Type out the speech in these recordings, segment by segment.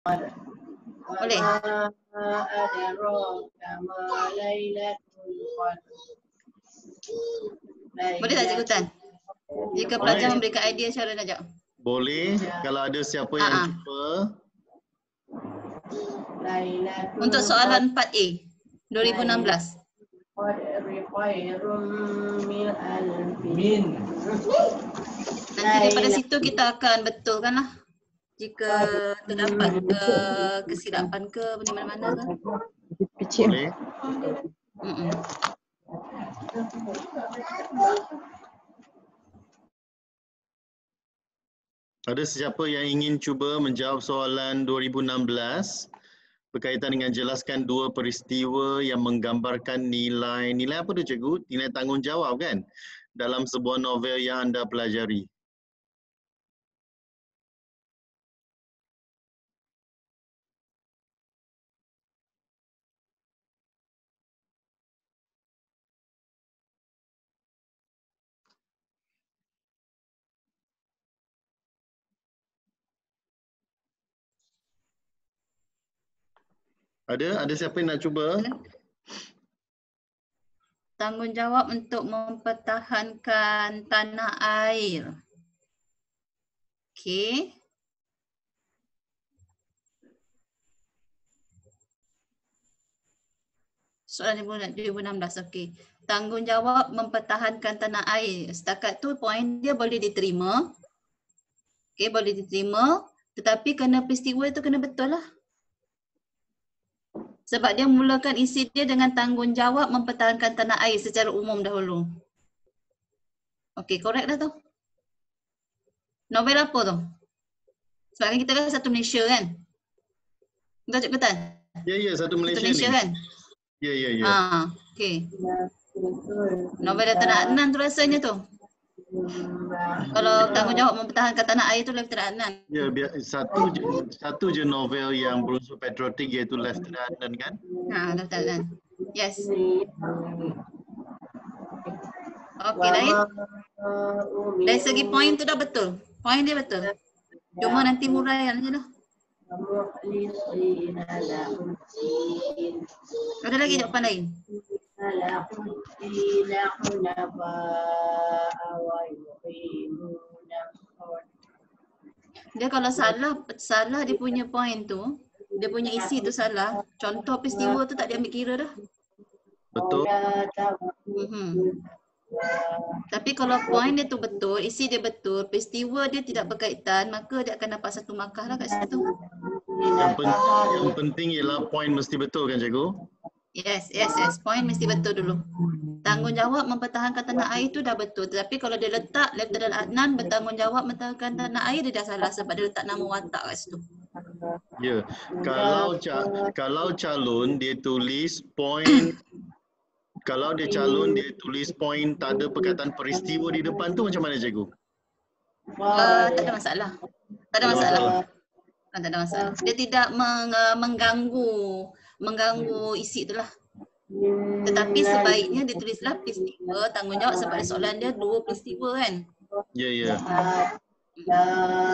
Boleh? Boleh tak Cikgu Tan? Jika pelajar memberikan idea cara nak jawab. Boleh. Kalau ada siapa yang cuba. Untuk soalan 4A 2016. Nanti daripada situ kita akan betulkan lah. Jika terdapat kesilapan ke di mana-mana ke. Boleh. Ada sesiapa yang ingin cuba menjawab soalan 2016 berkaitan dengan jelaskan dua peristiwa yang menggambarkan nilai apa tu cikgu? Nilai tanggungjawab kan? Dalam sebuah novel yang anda pelajari. Ada siapa yang nak cuba? Tanggungjawab untuk mempertahankan tanah air. Okey. Soalan 2016, okey. Tanggungjawab mempertahankan tanah air. Setakat tu poin dia boleh diterima. Okey, boleh diterima. Tetapi kena peristiwa itu kena betul lah. Sebab dia mulakan isi dia dengan tanggungjawab mempertahankan tanah air secara umum dahulu. Okey, correct dah tu. Novel apa tu? Sebab kan kita kan satu Malaysia kan? Betul Cikgu Tan? Ya, satu Malaysia ni. Kan? Ya. Okey. Novel Datuk Adnan tu rasanya tu. Kalau tanggungjawab mempertahankan tanah air tu Lieutenant Adnan. Ya, satu je novel yang berunsur patriotik iaitu Lieutenant Adnan kan? Lieutenant Adnan. Yes. Okey, lain. Dari segi poin tu dah betul. Poin dia betul. Cuma nanti muraian je dah. Ada lagi jawapan lain? Dia kalau salah dia punya poin tu, dia punya isi tu salah, contoh peristiwa tu tak dia ambil kira dah. Betul. Tapi kalau poin dia tu betul, isi dia betul, peristiwa dia tidak berkaitan, maka dia akan dapat satu markah lah kat situ. Yang penting ialah poin mesti betul kan cikgu? Yes. Poin mesti betul dulu. Tanggungjawab mempertahankan tanah air tu dah betul. Tapi kalau dia letak Lieutenant Adnan bertanggungjawab mempertahankan tanah air, dia dah salah sebab dia letak nama watak kat situ. Ya. Kalau calon dia tulis poin, kalau dia calon dia tulis poin tak ada perkataan peristiwa di depan tu macam mana cikgu? Tak ada masalah. Tak ada masalah. Dia tidak mengganggu isi itulah. Tetapi sebaiknya ditulislah peristiwa tanggungjawab sebab soalan dia dua peristiwa kan. Ya.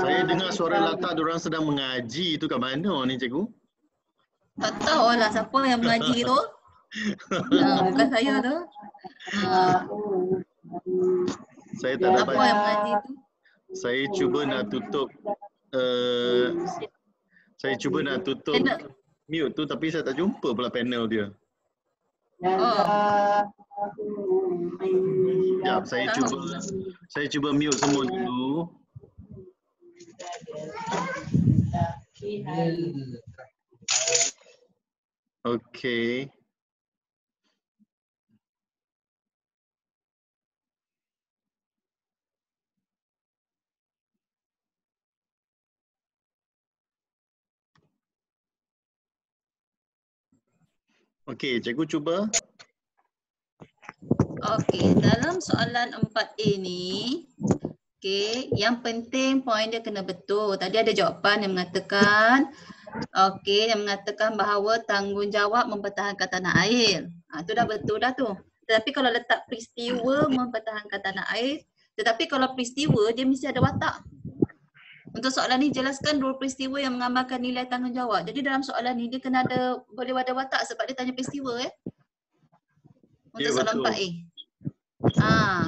Saya dengar suara latar diorang sedang mengaji tu kat mana ni cikgu? Tak tahu lah siapa yang mengaji tu. Bukan saya tu. Saya tak dapat. Siapa yang mengaji tu? Saya cuba nak tutup mute tu tapi saya tak jumpa pula panel dia. Sekejap, saya cuba mute semua dulu. Okey. Okey, cikgu cuba. Okey, dalam soalan 4A ni, okey, yang penting poin dia kena betul. Tadi ada jawapan yang mengatakan, yang mengatakan bahawa tanggungjawab mempertahankan tanah air. Itu dah betul dah tu. Tetapi kalau letak peristiwa mempertahankan tanah air, tetapi kalau peristiwa dia mesti ada watak. Untuk soalan ni jelaskan dua peristiwa yang menggambarkan nilai tanggungjawab. Jadi dalam soalan ni dia kena ada boleh ada watak sebab dia tanya peristiwa Untuk Ya, soalan betul. 4A.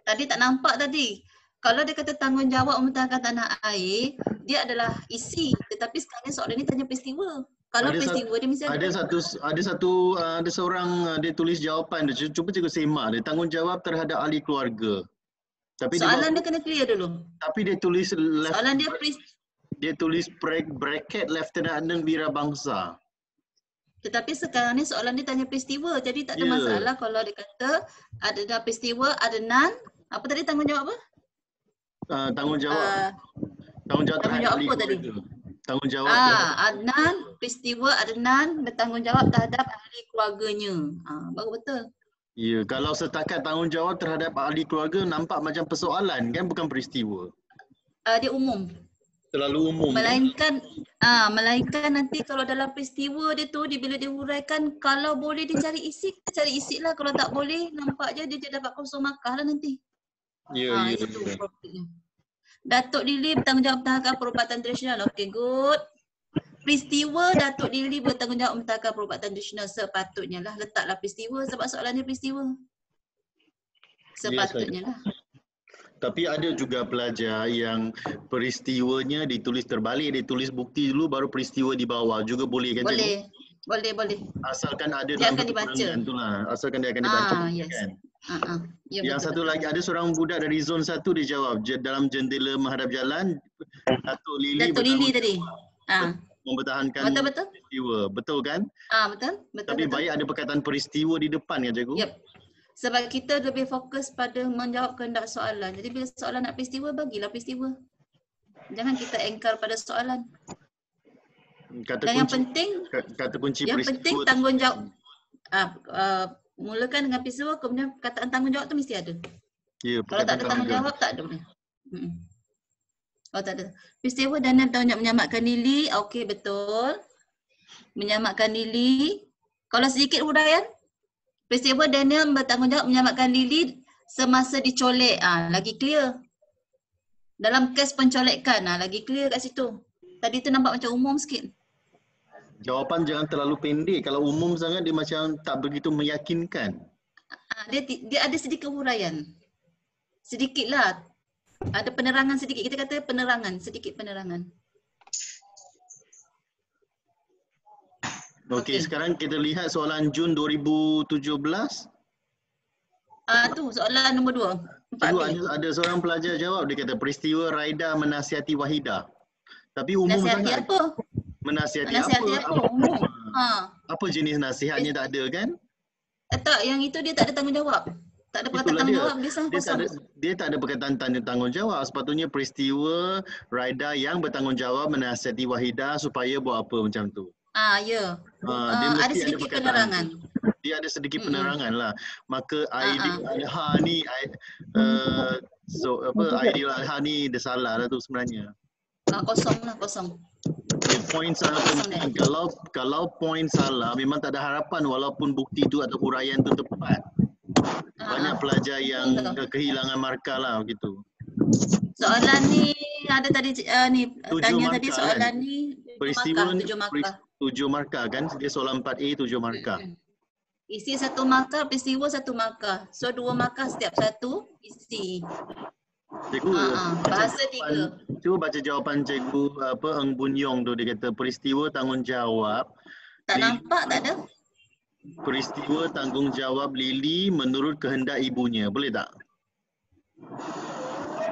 Tadi tak nampak tadi. Kalau dia kata tanggungjawab mempertahankan tanah air, dia adalah isi. Tetapi sekarang ni soalan ni tanya peristiwa. Kalau peristiwa dia mesti Ada seorang dia tulis jawapan dia. Cuba cikgu semak dia. Tanggungjawab terhadap ahli keluarga. Tapi soalan dia kena clear dulu. Tapi dia tulis Soalan dia bracket Lieutenant Wirabangsa. Tetapi sekarang ni soalan dia tanya peristiwa. Jadi tak ada Ya. masalah kalau dia kata ada peristiwa, ada nan. Apa tadi tanggungjawab apa? Tanggungjawab tanggungjawab terhadap ahli apa tadi? keluarga. Tanggungjawab terhadap Adnan, peristiwa Adnan bertanggungjawab terhadap ahli keluarganya. Baru betul. Ya, kalau setakat tanggungjawab terhadap ahli keluarga nampak macam persoalan kan, bukan peristiwa. Dia umum. Terlalu umum. Melainkan nanti kalau dalam peristiwa dia tu bila dia huraikan kalau boleh dia cari isi, kita cari isi lah. Kalau tak boleh nampak je dia dapat kosong markah lah nanti. Ya. Itu profitnya. Datuk Lili bertanggungjawab mempertahankan perubatan tradisional. Okey, good. Peristiwa Datuk Lili bertanggungjawab mempertahankan perubatan tradisional. Sepatutnya lah. Letaklah peristiwa sebab soalannya peristiwa. Sepatutnya lah. Tapi ada juga pelajar yang peristiwanya ditulis terbalik, dia tulis bukti dulu baru peristiwa di bawah. Juga boleh kan? Boleh. Asalkan ada dia akan dibaca. Itulah. Asalkan dia akan dibaca. Yes. Kan? Ya, yang betul, satu lagi, ada seorang budak dari zon 1 dia jawab, dalam jendela menghadap jalan, Datuk Lili tadi. Mempertahankan betul. peristiwa. Betul kan? Betul. Tapi baik ada perkataan peristiwa di depan kan cikgu? Yep. Sebab kita lebih fokus pada menjawab kehendak soalan. Jadi bila soalan nak peristiwa, bagilah peristiwa. Jangan kita engkar pada soalan. Dan yang penting tanggungjawab. Mulakan dengan peristiwa, kemudian perkataan tanggungjawab tu mesti ada. Ya, kalau tak ada tanggungjawab, tak ada. Tak ada. Peristiwa Daniel bertanggungjawab menyamatkan Lili. Okey, betul. Menyamatkan Lili. Kalau sedikit huraian, peristiwa Daniel bertanggungjawab menyamatkan Lili semasa dicolek. Lagi clear. Dalam kes pencolekan, lagi clear kat situ. Tadi tu nampak macam umum sikit. Jawapan jangan terlalu pendek. Kalau umum sangat dia macam tak begitu meyakinkan. Dia ada sedikit huraian. Sedikitlah. Ada penerangan sedikit. Kita kata penerangan, sedikit penerangan. Okey, sekarang kita lihat soalan Jun 2017. Tu soalan nombor 2. Ada seorang pelajar jawab, dia kata peristiwa Raida menasihati Wahida. Tapi umum sangat. Apa? Menasihati apa? Umum. Apa jenis nasihatnya tak ada kan? Tak, yang itu dia tak ada tanggungjawab. Tak ada perkataan tanggungjawab, dia tak ada perkataan tanggungjawab. Sepatutnya peristiwa Raida yang bertanggungjawab menasihati Wahida supaya buat apa macam tu. Ya. Dia ada sedikit penerangan. Dia ada sedikit penerangan lah. Maka Aidil Adha ni Aidil Adha ni dia salah lah tu sebenarnya. Kosong. Poin salah penting. Kalau poin salah memang tak ada harapan walaupun bukti tu atau huraian tu tepat. Banyak pelajar yang kehilangan markah lah begitu. Soalan ni ada tadi ni tanya tadi soalan kan? ni peristiwa 7 markah. 7 markah kan? Dia soalan 4A 7 markah. Isi 1 markah, peristiwa 1 markah. So 2 markah setiap satu isi. Cikgu, bahasa 3. Cuba baca jawapan cikgu Eng Bun Yong tu, dia kata peristiwa tanggungjawab. Tak nampak, tak ada. Peristiwa tanggungjawab Lili menurut kehendak ibunya. Boleh tak?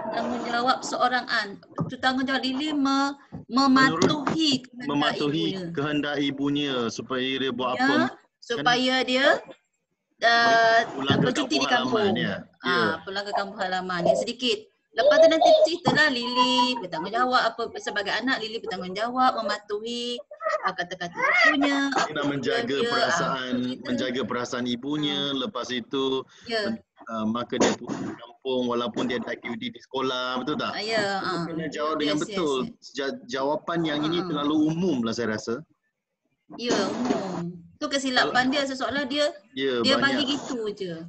Tanggungjawab seorang tanggungjawab Lili mematuhi kehendak ibunya supaya dia buat apa? Supaya dia bercuti di kampung. Pulang ke kampung halaman. Dia sedikit. Lepas tu nanti ceritalah Lili bertanggungjawab apa sebagai anak. Lili bertanggungjawab mematuhi kata-kata ibunya. Nak menjaga perasaan ibunya. Lepas itu maka dia pulang ke kampung walaupun dia ada aktiviti di sekolah, betul tak? Kena jawab dengan betul. Jawapan yang ini terlalu umum lah saya rasa. Ya, umum. Tu kesilapan dia seolah dia bagi gitu je.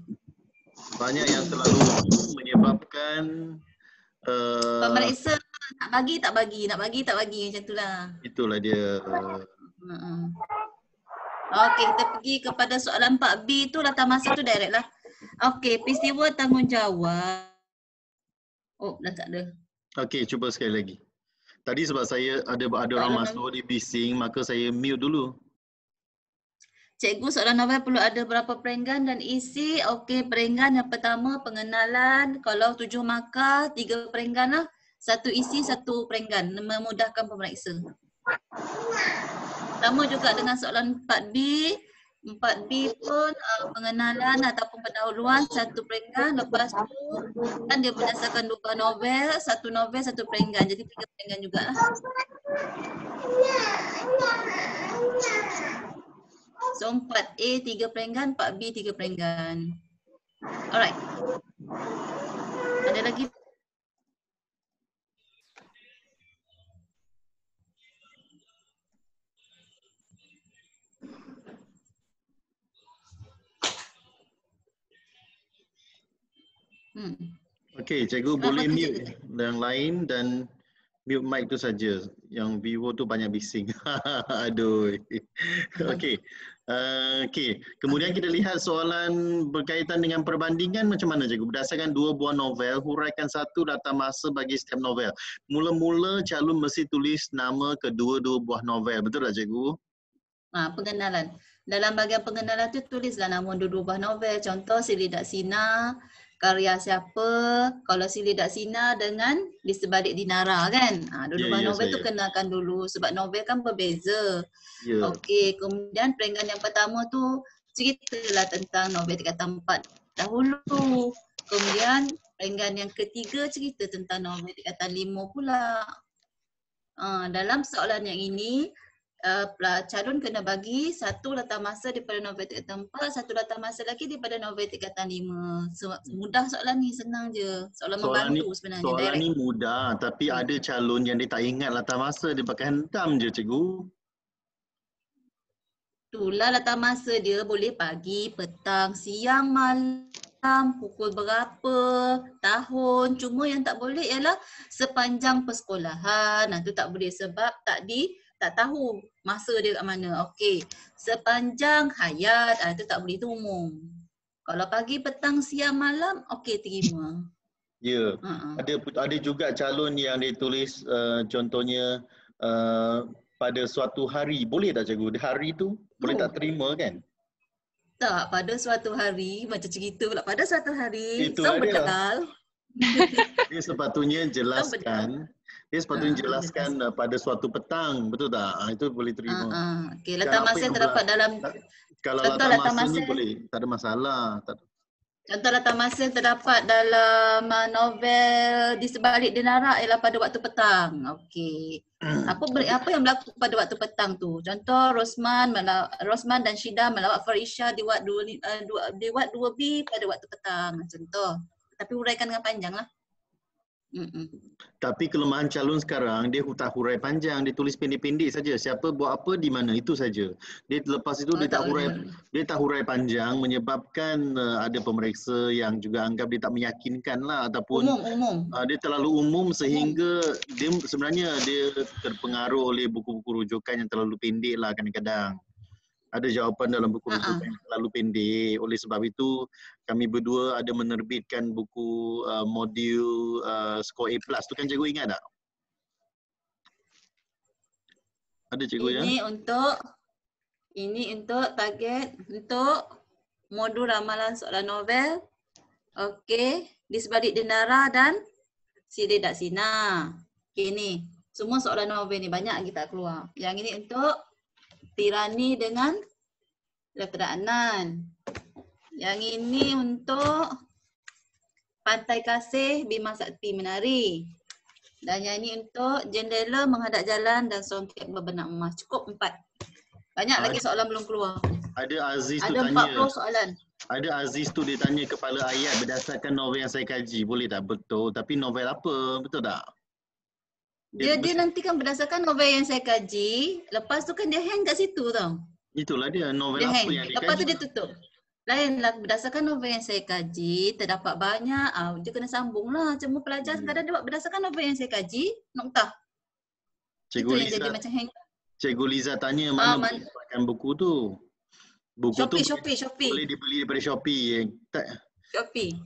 Banyak yang terlalu umum menyebabkan pemeriksa nak bagi tak bagi, nak bagi tak bagi macam itulah. Itulah dia. Okey, kita pergi kepada soalan 4B tu latar masa tu direct lah. Okey, peristiwa tanggungjawab. Oh, dah tak ada. Okey, cuba sekali lagi. Tadi sebab saya ada orang masuk di bising, maka saya mute dulu. Cikgu, soalan novel perlu ada berapa perenggan dan isi? Okey, perenggan yang pertama pengenalan. Kalau 7 markah, 3 perenggan lah. 1 isi, 1 perenggan. Memudahkan pemeriksa. Sama juga dengan soalan 4B. 4B pun pengenalan ataupun pendahuluan 1 perenggan. Lepas tu kan dia berdasarkan 2 novel, 1 novel, 1 perenggan. Jadi 3 perenggan jugalah. So 4A 3 perenggan, 4B 3 perenggan. Alright. Ada lagi? Okey, cikgu boleh mute yang lain dan mute mic tu saja. Yang viewer tu banyak bising. Aduh. Okey. Okey, kemudian kita lihat soalan berkaitan dengan perbandingan macam mana cikgu? Berdasarkan 2 buah novel, huraikan 1 latar masa bagi setiap novel. Mula-mula calon mesti tulis nama kedua-dua buah novel. Betul tak cikgu? Pengenalan. Dalam bahagian pengenalan tu tulislah nama dua-dua buah novel. Contoh Si Lidak Sina, karya siapa. Kalau Si Lidak Sina dengan Di Sebalik Dinara kan. Dua-dua buah novel tu kenalkan dulu sebab novel kan berbeza. Okey, kemudian perenggan yang pertama tu ceritalah tentang novel tingkatan 4 dahulu. Kemudian perenggan yang ketiga cerita tentang novel tingkatan 5 pula. Dalam soalan yang ini calon kena bagi 1 latar masa daripada novel tingkatan 4, 1 latar masa lagi daripada novel tingkatan 5. Mudah soalan ni, senang je. Soalan membantu sebenarnya. Soalan ni mudah tapi ada calon yang dia tak ingat latar masa, dia pakai hentam je cikgu. Itulah latar masa dia, boleh pagi, petang, siang, malam, pukul berapa, tahun. Cuma yang tak boleh ialah sepanjang persekolahan. Itu tak boleh sebab tak tahu masa dia kat mana. Okey, sepanjang hayat, itu tak boleh, itu umum. Kalau pagi, petang, siang, malam, okey terima. Ya, ada juga calon yang dia tulis contohnya pada suatu hari. Boleh tak cikgu? Hari tu boleh tak terima kan? Tak, pada suatu hari, macam cerita pula. Pada suatu hari, itulah bedal. Dia sepatutnya jelaskan. Dia sepatutnya jelaskan pada suatu petang, betul tak? Itu boleh terima. Okey, latar masa yang terdapat dalam kalau latar masa boleh, tak ada masalah. Contoh latar masa yang terdapat dalam novel Di Sebalik Dinara ialah pada waktu petang. Okey. Apa yang berlaku pada waktu petang tu? Contoh Rosman dan Syida melawat Farisha di Wad 2B pada waktu petang. Contoh. Tapi huraikan dengan panjang lah. Tapi kelemahan calon sekarang, dia tak hurai panjang, dia tulis pendek-pendek saja. Siapa buat apa di mana, itu saja. Dia lepas itu dia tak hurai panjang menyebabkan ada pemeriksa yang juga anggap dia tak meyakinkan lah ataupun umum. Dia terlalu umum sehingga dia sebenarnya dia terpengaruh oleh buku-buku rujukan yang terlalu pendek lah kadang-kadang. Ada jawapan dalam buku rujukan yang terlalu pendek. Oleh sebab itu, kami berdua ada menerbitkan buku modul skor A+. Tu kan cikgu ingat tak? Ada cikgu ya? Ini untuk target, untuk modul ramalan soalan novel. Okey, Di Sebalik Dinara dan Si Lidak Sina. Okey ni, semua soalan novel ni banyak lagi tak keluar. Yang ini untuk Tirani dengan Latera Anan. Yang ini untuk Pantai Kasih Bima Sakti Menari. Dan yang ini untuk Jendela Menghadap Jalan dan Songket Berbenang Emas. Cukup 4. Banyak lagi soalan belum keluar. Ada Aziz tu tanya. Ada 40 soalan. Ada Aziz tu dia tanya kepala ayat berdasarkan novel yang saya kaji. Boleh tak? Betul. Tapi novel apa? Betul tak? Dia nanti kan berdasarkan novel yang saya kaji. Lepas tu kan dia hang kat situ tau. Itulah dia. Novel dia apa hang. yang dia kaji. Lepas tu dia tutup. Lainlah berdasarkan novel yang saya kaji, terdapat banyak, dia kena sambung lah. Cuma pelajar sekadar dia buat berdasarkan novel yang saya kaji, noktah. Cikgu Itu yang Liza, jadi macam hang. Cikgu Liza tanya mana boleh dapatkan buku tu? Buku tu Shopee. boleh dibeli daripada Shopee. Shopee.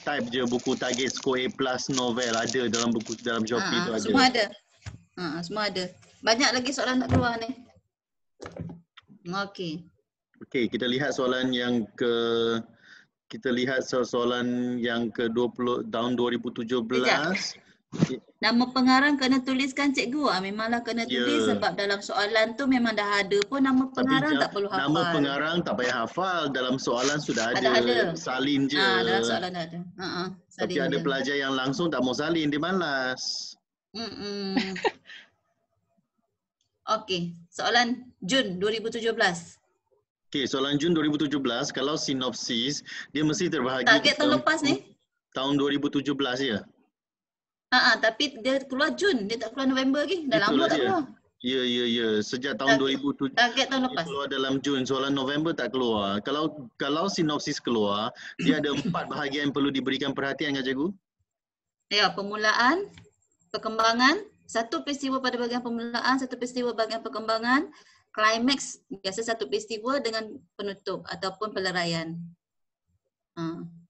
Type je buku target score A+ novel, ada dalam buku dalam Shopee tu ada. Semua ada. Semua ada. Banyak lagi soalan nak keluar ni. Okey. Okey, kita lihat soalan yang ke-20 tahun 2017. Nama pengarang kena tuliskan cikgu. Memanglah kena tulis sebab dalam soalan tu memang dah ada pun nama pengarang, tak perlu hafal. Nama pengarang tak payah hafal, dalam soalan sudah ada. Salin je. Dalam soalan dah ada. Tapi ada pelajar yang langsung tak mau salin, dia malas. Okey, soalan Jun 2017. Okey, soalan Jun 2017, kalau sinopsis, dia mesti terbahagi. Target tahun lepas ni? Tahun 2017 ya? Tapi dia keluar Jun, dia tak keluar November lagi. Dah lama tak keluar. Ya. Sejak tahun 2007. Target tahun lepas. Keluar dalam Jun, soalan November tak keluar. Kalau sinopsis keluar, dia ada 4 bahagian yang perlu diberikan perhatian kan cikgu? Ya, permulaan, perkembangan, satu peristiwa pada bahagian permulaan, satu peristiwa bahagian perkembangan, climax, biasa satu peristiwa dengan penutup ataupun peleraian.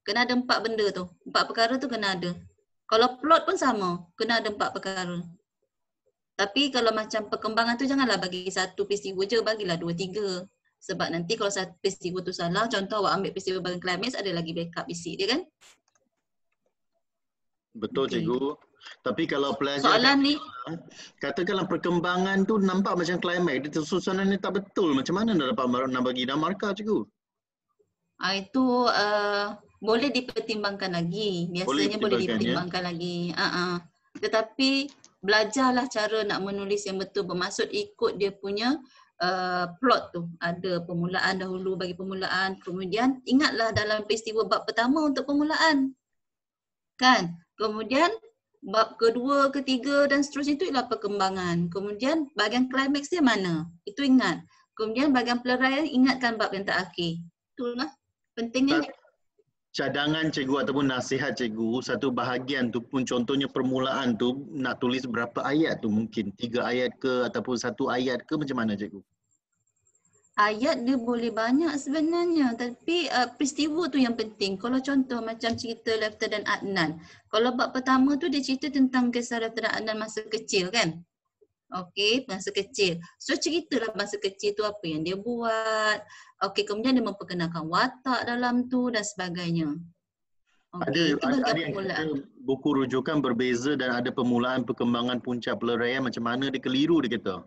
Kena ada 4 benda tu. 4 perkara tu kena ada. Kalau plot pun sama, kena ada 4 perkara. Tapi kalau macam perkembangan tu janganlah bagi satu peristiwa je, bagilah 2-3. Sebab nanti kalau satu peristiwa tu salah, contoh awak ambil peristiwa bahagian climax, ada lagi backup isi dia kan? Betul cikgu. Tapi kalau pelajar soalan ni, katakanlah perkembangan tu nampak macam climax, dia susunan ni tak betul. Macam mana nak bagi dah markah cikgu? Itu boleh dipertimbangkan lagi. Biasanya boleh dipertimbangkan lagi. Tetapi belajarlah cara nak menulis yang betul, bermaksud ikut dia punya plot tu. Ada permulaan dahulu bagi permulaan, kemudian ingatlah dalam peristiwa bab pertama untuk permulaan. Kan? Kemudian bab kedua, ketiga dan seterusnya itu ialah perkembangan. Kemudian bahagian climax dia mana? Itu ingat. Kemudian bahagian peleraian, ingatkan bab yang terakhir. Itulah pentingnya. Cadangan cikgu ataupun nasihat cikgu, satu bahagian tu pun contohnya permulaan tu nak tulis berapa ayat tu, mungkin 3 ayat ke ataupun 1 ayat ke, macam mana cikgu? Ayat dia boleh banyak sebenarnya, tapi peristiwa tu yang penting. Kalau contoh macam cerita Lieutenant Adnan, kalau bab pertama tu dia cerita tentang kisah Lieutenant Adnan masa kecil kan? Okey, masa kecil. So ceritalah masa kecil tu apa yang dia buat. Okey, kemudian dia memperkenalkan watak dalam tu dan sebagainya. Okey, itu bahagian permulaan. Buku rujukan berbeza dan ada permulaan, perkembangan, puncak, peleraian, macam mana dia keliru dia kata?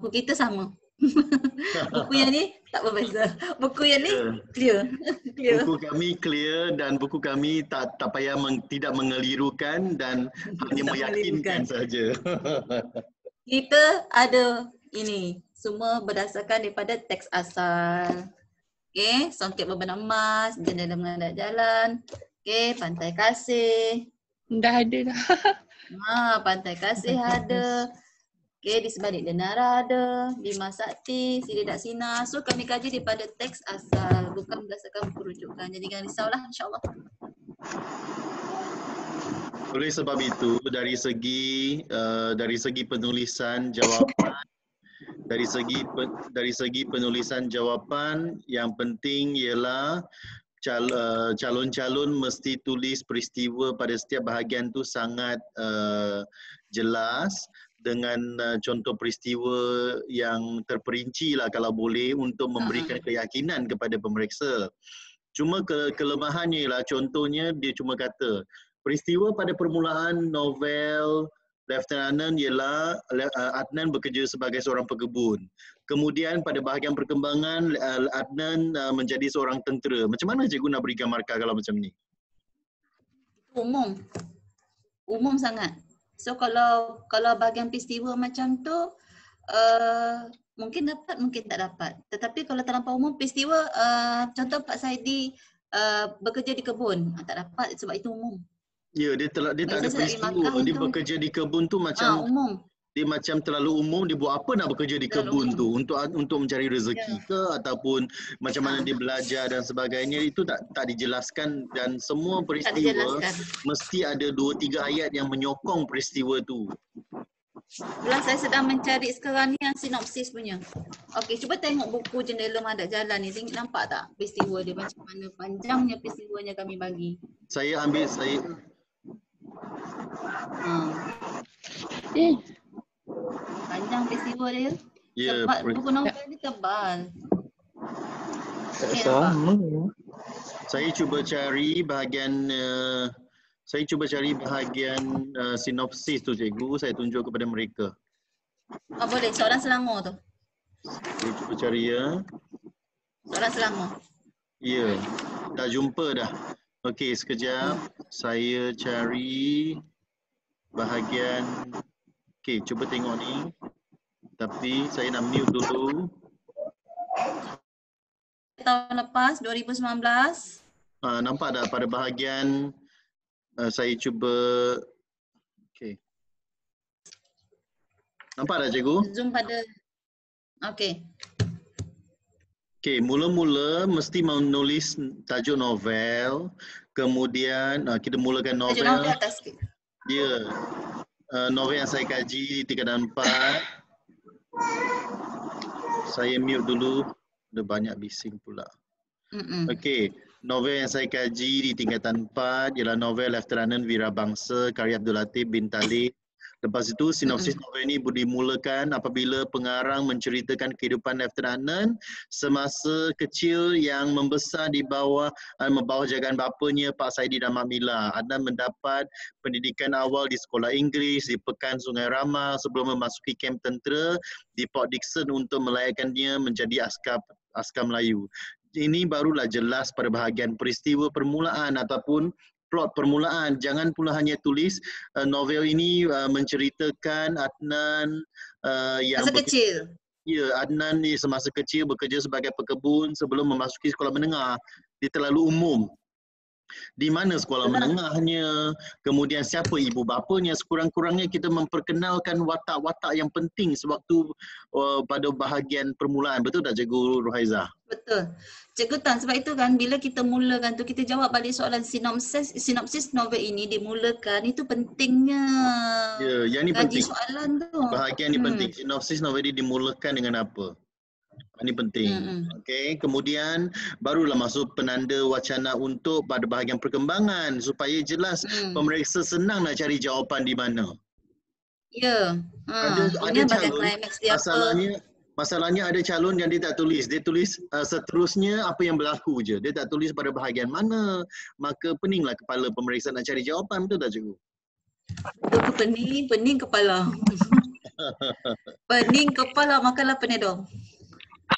Buku kita sama. Buku yang ni tak berbeza. Buku yang ni clear. Buku kami clear dan buku kami tak payah tidak mengelirukan dan hanya meyakinkan saja. Kita ada ini semua berdasarkan daripada teks asal. Okey, Songket Berbenah Emas, Jendela Menghadap Jalan. Okey, Pantai Kasih. Dah ada dah. Pantai Kasih ada. Okey, Di Sebalik Denara ada, Bima Sakti, Siri Dak Sina. So kami kaji daripada teks asal, bukan berdasarkan buku rujukan. Jadi jangan risaulah, insya-Allah. Oleh sebab itu, dari segi penulisan jawapan, dari segi penulisan jawapan, yang penting ialah calon-calon mesti tulis peristiwa pada setiap bahagian tu sangat jelas, dengan contoh peristiwa yang terperinci lah kalau boleh, untuk memberikan keyakinan kepada pemeriksa. Cuma kelemahannya ialah, contohnya dia cuma kata peristiwa pada permulaan novel Lieutenant Adnan ialah Adnan bekerja sebagai seorang pekebun. Kemudian pada bahagian perkembangan Adnan menjadi seorang tentera. Macam mana cikgu nak berikan markah kalau macam ni? Umum sangat. So kalau bahagian peristiwa macam tu mungkin dapat, mungkin tak dapat. Tetapi kalau terlampau umum peristiwa, contoh Pak Saidi bekerja di kebun, tak dapat sebab itu umum. Ya, dia tak ada peristiwa. Dia bekerja di kebun tu macam umum. dia macam terlalu umum, dia buat apa nak bekerja di kebun tu untuk mencari rezeki ke ataupun macam mana dia belajar dan sebagainya, itu tak dijelaskan, dan semua Tak peristiwa dijelaskan. mesti ada 2-3 ayat yang menyokong peristiwa tu. Itulah saya sedang mencari sekarang ni yang sinopsis punya. Okey, cuba tengok buku Jendela Madap Jalan ni. Tengok, nampak tak peristiwa dia macam mana panjangnya peristiwanya kami bagi. Saya ambil Panjang peristiwa dia. ya, Sebab buku novel ni tebal. Okey, nampak? Sama. saya cuba cari bahagian sinopsis tu, cikgu. Saya tunjuk kepada mereka. Oh, boleh. Soalan Selangor tu. Saya cuba cari ya. Soalan Selangor. Ya, dah jumpa dah. Okey, sekejap. Saya cari bahagian. Okey, cuba tengok ni. Tapi saya nak mute dulu. Tahun lepas, 2019. Nampak tak pada bahagian saya cuba. Okey. Nampak tak, cikgu? Zoom pada. Okey. Okey, mula-mula mesti menulis tajuk novel. Kemudian kita mulakan Tajuk novel. novel atas sikit. Ya. Novel yang saya kaji di tingkatan 4. Saya mute dulu. Ada banyak bising pula. Okey, novel yang saya kaji di tingkatan 4 ialah novel Lieutenant Wirabangsa karya Abdul Latif bin Talib. Lepas itu sinopsis novel ini dimulakan apabila pengarang menceritakan kehidupan Lieutenant semasa kecil yang membesar di bawah jagaan bapanya Pak Saidi dan Mak Mila. Adnan mendapat pendidikan awal di sekolah Inggeris di Pekan Sungai Ramal sebelum memasuki kamp tentera di Port Dickson untuk melayakkannya menjadi askar Melayu. Ini barulah jelas pada bahagian peristiwa permulaan ataupun plot permulaan. Jangan pula hanya tulis novel ini menceritakan Adnan yang Masa kecil. Ya, Adnan ni semasa kecil bekerja sebagai pekebun sebelum memasuki sekolah menengah. Dia terlalu umum. Di mana sekolah menengahnya, kemudian siapa ibu bapanya, sekurang-kurangnya kita memperkenalkan watak-watak yang penting sewaktu pada bahagian permulaan. Betul tak, Cikgu Ruhaizah? Betul. Cikgu Tan, sebab itu kan bila kita mulakan tu kita jawab balik soalan sinopsis novel ini dimulakan, itu pentingnya. Ya, yang ni kaji penting. Soalan tu. Bahagian ni penting. Sinopsis novel ini dimulakan dengan apa? Ini penting. Okey, kemudian barulah masuk penanda wacana untuk pada bahagian perkembangan supaya jelas pemeriksa senang nak cari jawapan di mana. Ya. Ada Kemudian bahagian calon, klimaks dia masalahnya ada calon yang dia tak tulis. Dia tulis seterusnya apa yang berlaku je. Dia tak tulis pada bahagian mana. Maka peninglah kepala pemeriksa nak cari jawapan. Betul tak, cikgu? Betul, pening kepala. Pening kepala, makanlah penedong.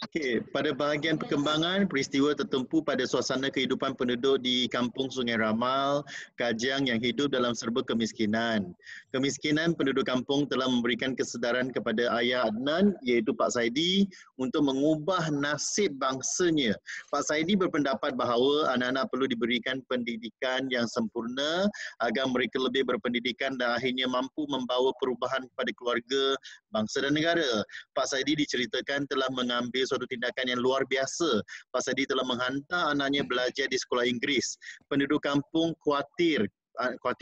Okey, pada bahagian perkembangan, peristiwa tertumpu pada suasana kehidupan penduduk di Kampung Sungai Ramal, Kajang yang hidup dalam serba kemiskinan. Kemiskinan penduduk kampung telah memberikan kesedaran kepada ayah Adnan, iaitu Pak Saidi, untuk mengubah nasib bangsanya. Pak Saidi berpendapat bahawa anak-anak perlu diberikan pendidikan yang sempurna agar mereka lebih berpendidikan dan akhirnya mampu membawa perubahan kepada keluarga, bangsa dan negara. Pak Saidi diceritakan telah mengambil suatu tindakan yang luar biasa. Pak Saidi telah menghantar anaknya belajar di sekolah Inggeris. Penduduk kampung khawatir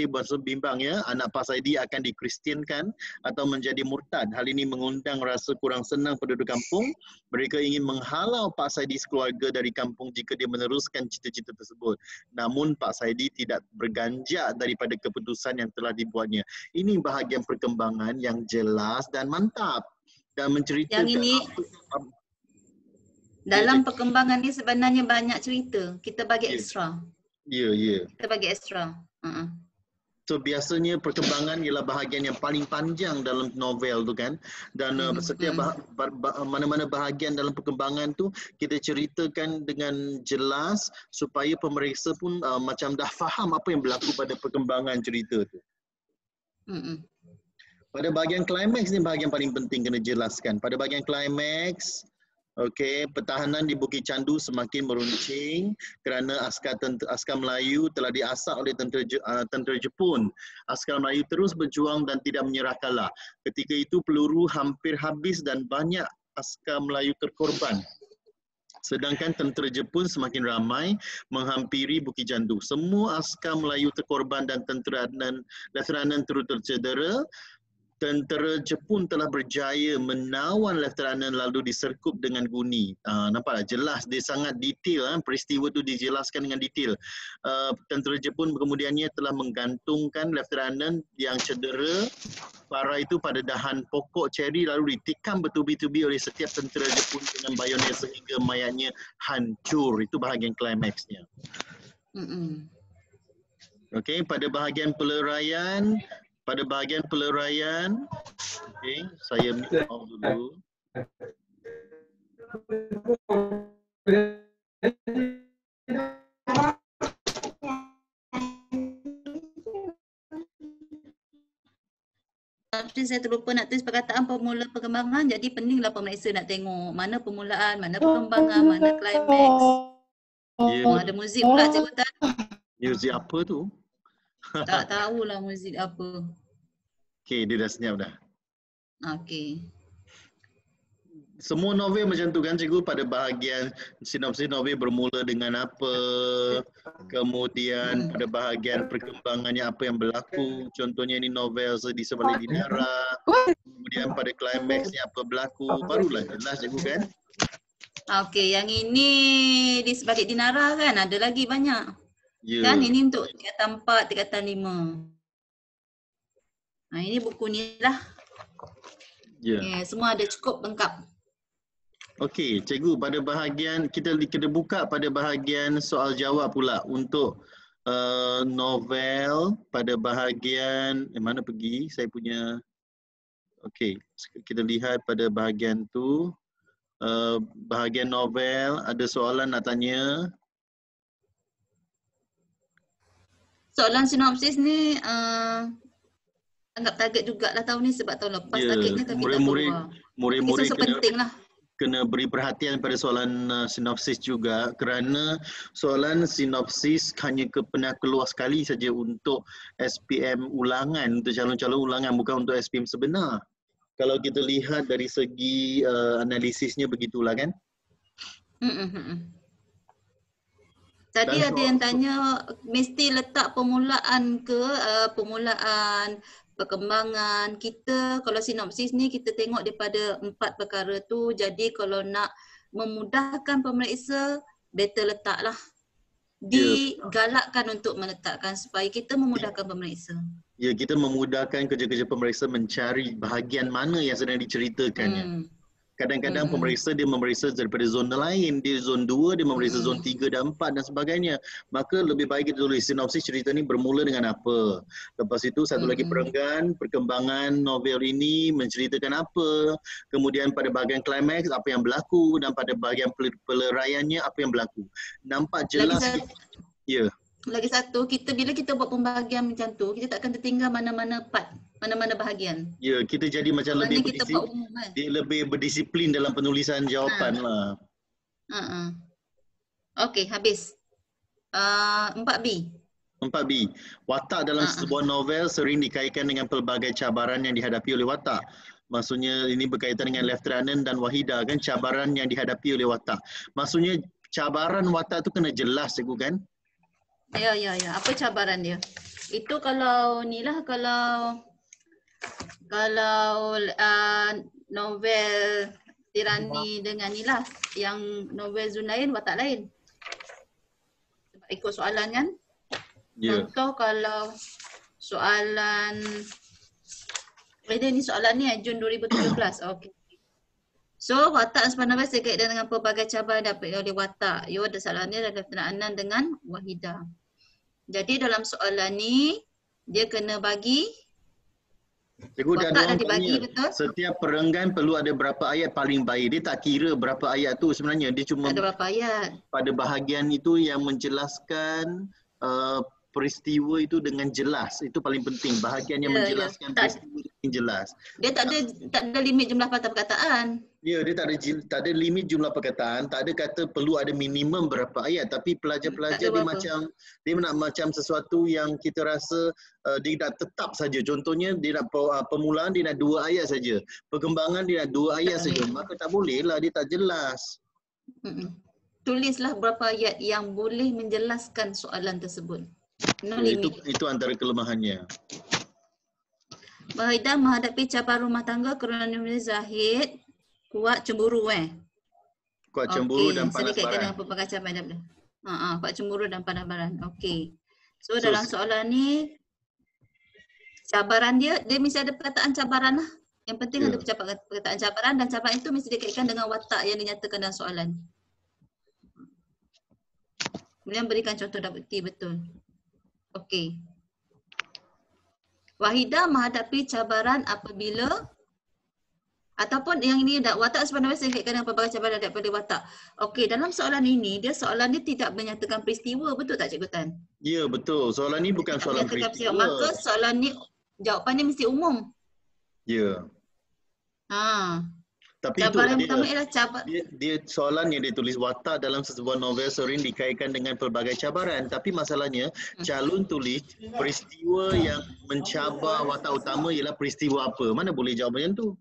bermaksud bimbang ya, anak Pak Saidi akan dikristiankan atau menjadi murtad. Hal ini mengundang rasa kurang senang penduduk kampung. Mereka ingin menghalau Pak Saidi sekeluarga dari kampung jika dia meneruskan cita-cita tersebut. Namun Pak Saidi tidak berganjak daripada keputusan yang telah dibuatnya. Ini bahagian perkembangan yang jelas dan mantap. Dan menceritakan yang ini dalam perkembangan ni sebenarnya banyak cerita. Kita bagi ekstra. Ya. Kita bagi ekstra. So biasanya perkembangan ialah bahagian yang paling panjang dalam novel tu kan. Dan setiap mana-mana bahagian dalam perkembangan tu kita ceritakan dengan jelas supaya pemeriksa pun macam dah faham apa yang berlaku pada perkembangan cerita tu. Pada bahagian klimaks ni bahagian paling penting kena jelaskan. Pada bahagian klimaks Okey, pertahanan di Bukit Candu semakin meruncing kerana askar Melayu telah diasak oleh tentera Jepun. Askar Melayu terus berjuang dan tidak menyerah kalah. Ketika itu peluru hampir habis dan banyak askar Melayu terkorban. Sedangkan tentera Jepun semakin ramai menghampiri Bukit Candu. Semua askar Melayu terkorban dan leteranan turut tercedera. Tentera Jepun telah berjaya menawan leteranan lalu diserkup dengan guni. Nampaklah jelas, dia sangat detail. Peristiwa itu dijelaskan dengan detail. Tentera Jepun kemudiannya telah menggantungkan leteranan yang cedera parah itu pada dahan pokok ceri lalu ditikam bertubi-tubi oleh setiap tentera Jepun dengan bayonet sehingga mayatnya hancur. Itu bahagian klimaksnya. Okey, pada bahagian peleraian, okey, saya off dulu. Tapi saya terlupa nak tulis perkataan pemula perkembangan, jadi pentinglah pemeriksa nak tengok mana permulaan, mana perkembangan, mana klimaks. Ya, Ada muzik pula Cikgu Tan. muzik apa tu? Tak tahulah muzik apa. Okey, dia dah senyap dah. Okey. Semua novel macam tu kan cikgu, pada bahagian sinopsis novel bermula dengan apa, kemudian pada bahagian perkembangannya apa yang berlaku, contohnya ini novel di Sebalik Dinara, kemudian pada klimaksnya apa berlaku, barulah jelas cikgu kan. Okey, yang ini di Sebalik Dinara kan, ada lagi banyak. Ya. Kan ini untuk tingkatan 4, tingkatan 5. Ini buku ni lah. Ya. Semua ada cukup lengkap. Okey, cikgu, pada bahagian kita buka pada bahagian soal jawab pula untuk novel pada bahagian mana pergi saya punya. Okey, kita lihat pada bahagian tu bahagian novel ada soalan nak tanya. Soalan sinopsis ni anggap target jugalah tahun ni sebab tahun lepas targetnya tapi tak keluar. Murid-murid Isu penting lah. Kena beri perhatian pada soalan sinopsis juga kerana soalan sinopsis hanya pernah keluar sekali saja untuk SPM ulangan, untuk calon-calon ulangan, bukan untuk SPM sebenar. Kalau kita lihat dari segi analisisnya begitulah kan. Tadi ada yang tanya mesti letak permulaan ke permulaan perkembangan kita. Kalau sinopsis ni kita tengok daripada 4 perkara tu, jadi kalau nak memudahkan pemeriksa better letaklah, digalakkan untuk meletakkan supaya kita memudahkan pemeriksa. Ya, kita memudahkan kerja-kerja pemeriksa mencari bahagian mana yang sedang diceritakannya. Kadang-kadang pemeriksa dia memeriksa daripada zon lain, dia zon 2, dia memeriksa zon 3 dan 4 dan sebagainya. Maka lebih baik kita tulis sinopsis cerita ni bermula dengan apa. Lepas itu satu lagi perenggan, perkembangan novel ini menceritakan apa. Kemudian pada bahagian klimaks apa yang berlaku dan pada bahagian peleraiannya apa yang berlaku. Nampak jelas. Ya. Lagi satu, bila kita buat pembahagian macam tu, kita tak akan tertinggal mana-mana part, mana-mana bahagian. Ya, kita jadi macam lebih berdisiplin dalam penulisan jawapan lah. Okey, habis. 4B. 4B. Watak dalam sebuah novel sering dikaitkan dengan pelbagai cabaran yang dihadapi oleh watak. Maksudnya ini berkaitan dengan Lieutenant dan Wahida kan, cabaran yang dihadapi oleh watak. Maksudnya cabaran watak tu kena jelas cikgu kan? Ya. Apa cabaran dia? Itu kalau ni lah, kalau novel Tirani dengan ni lah, yang novel Zunain watak lain. Sebab ikut soalan kan? Contoh kalau soalan, ni soalan ni Jun 2017. Okey. So, watak sebenarnya berkaitan dengan pelbagai cabaran yang dapat oleh watak. Ada soalannya adalah Lieutenant Anan dengan Wahida. Jadi dalam soalan ni, dia kena bagi cikgu watak dah dibagi, betul? Setiap perenggan perlu ada berapa ayat paling baik. Dia tak kira berapa ayat tu sebenarnya. Dia cuma ada berapa ayat. Pada bahagian itu yang menjelaskan peristiwa itu dengan jelas. Itu paling penting. Bahagian yang menjelaskan peristiwa dengan jelas. Dia tak ada limit jumlah patah perkataan. Ya, dia tak ada limit jumlah perkataan, tak ada kata perlu ada minimum berapa ayat, tapi pelajar-pelajar dia nak macam sesuatu yang kita rasa dia nak tetap saja. Contohnya dia nak permulaan dia nak 2 ayat saja. Perkembangan dia nak 2 ayat saja. Maka tak boleh lah, dia tak jelas. Tulislah berapa ayat yang boleh menjelaskan soalan tersebut. No limit. Itu antara kelemahannya. Wahidah menghadapi cabaran rumah tangga kerana Zahid kuat cemburu Kuat cemburu dan panas sedikit baran. dengan pelbagai cabaran. Kuat cemburu dan panas baran. Okey. So dalam soalan ni cabaran dia mesti ada perkataan cabaran lah. Yang penting ada perkataan cabaran dan cabaran itu mesti dikaitkan dengan watak yang dinyatakan dalam soalan. Kemudian berikan contoh dan bukti betul. Okey. Wahidah menghadapi cabaran apabila ataupun yang ini watak sebenarnya saya kaitkan dengan pelbagai cabaran daripada watak. Okey, dalam soalan ini soalan dia tidak menyatakan peristiwa, betul tak Cikgu Tan? Ya, betul. Soalan ni bukan soalan peristiwa. Maka soalan ni jawapannya mesti umum. Ya. Tapi cabaran itu pertama ialah dia soalan yang ditulis watak dalam sebuah novel sering dikaitkan dengan pelbagai cabaran, tapi masalahnya calon tulis peristiwa yang mencabar watak utama ialah peristiwa apa. Mana boleh jawab macam tu?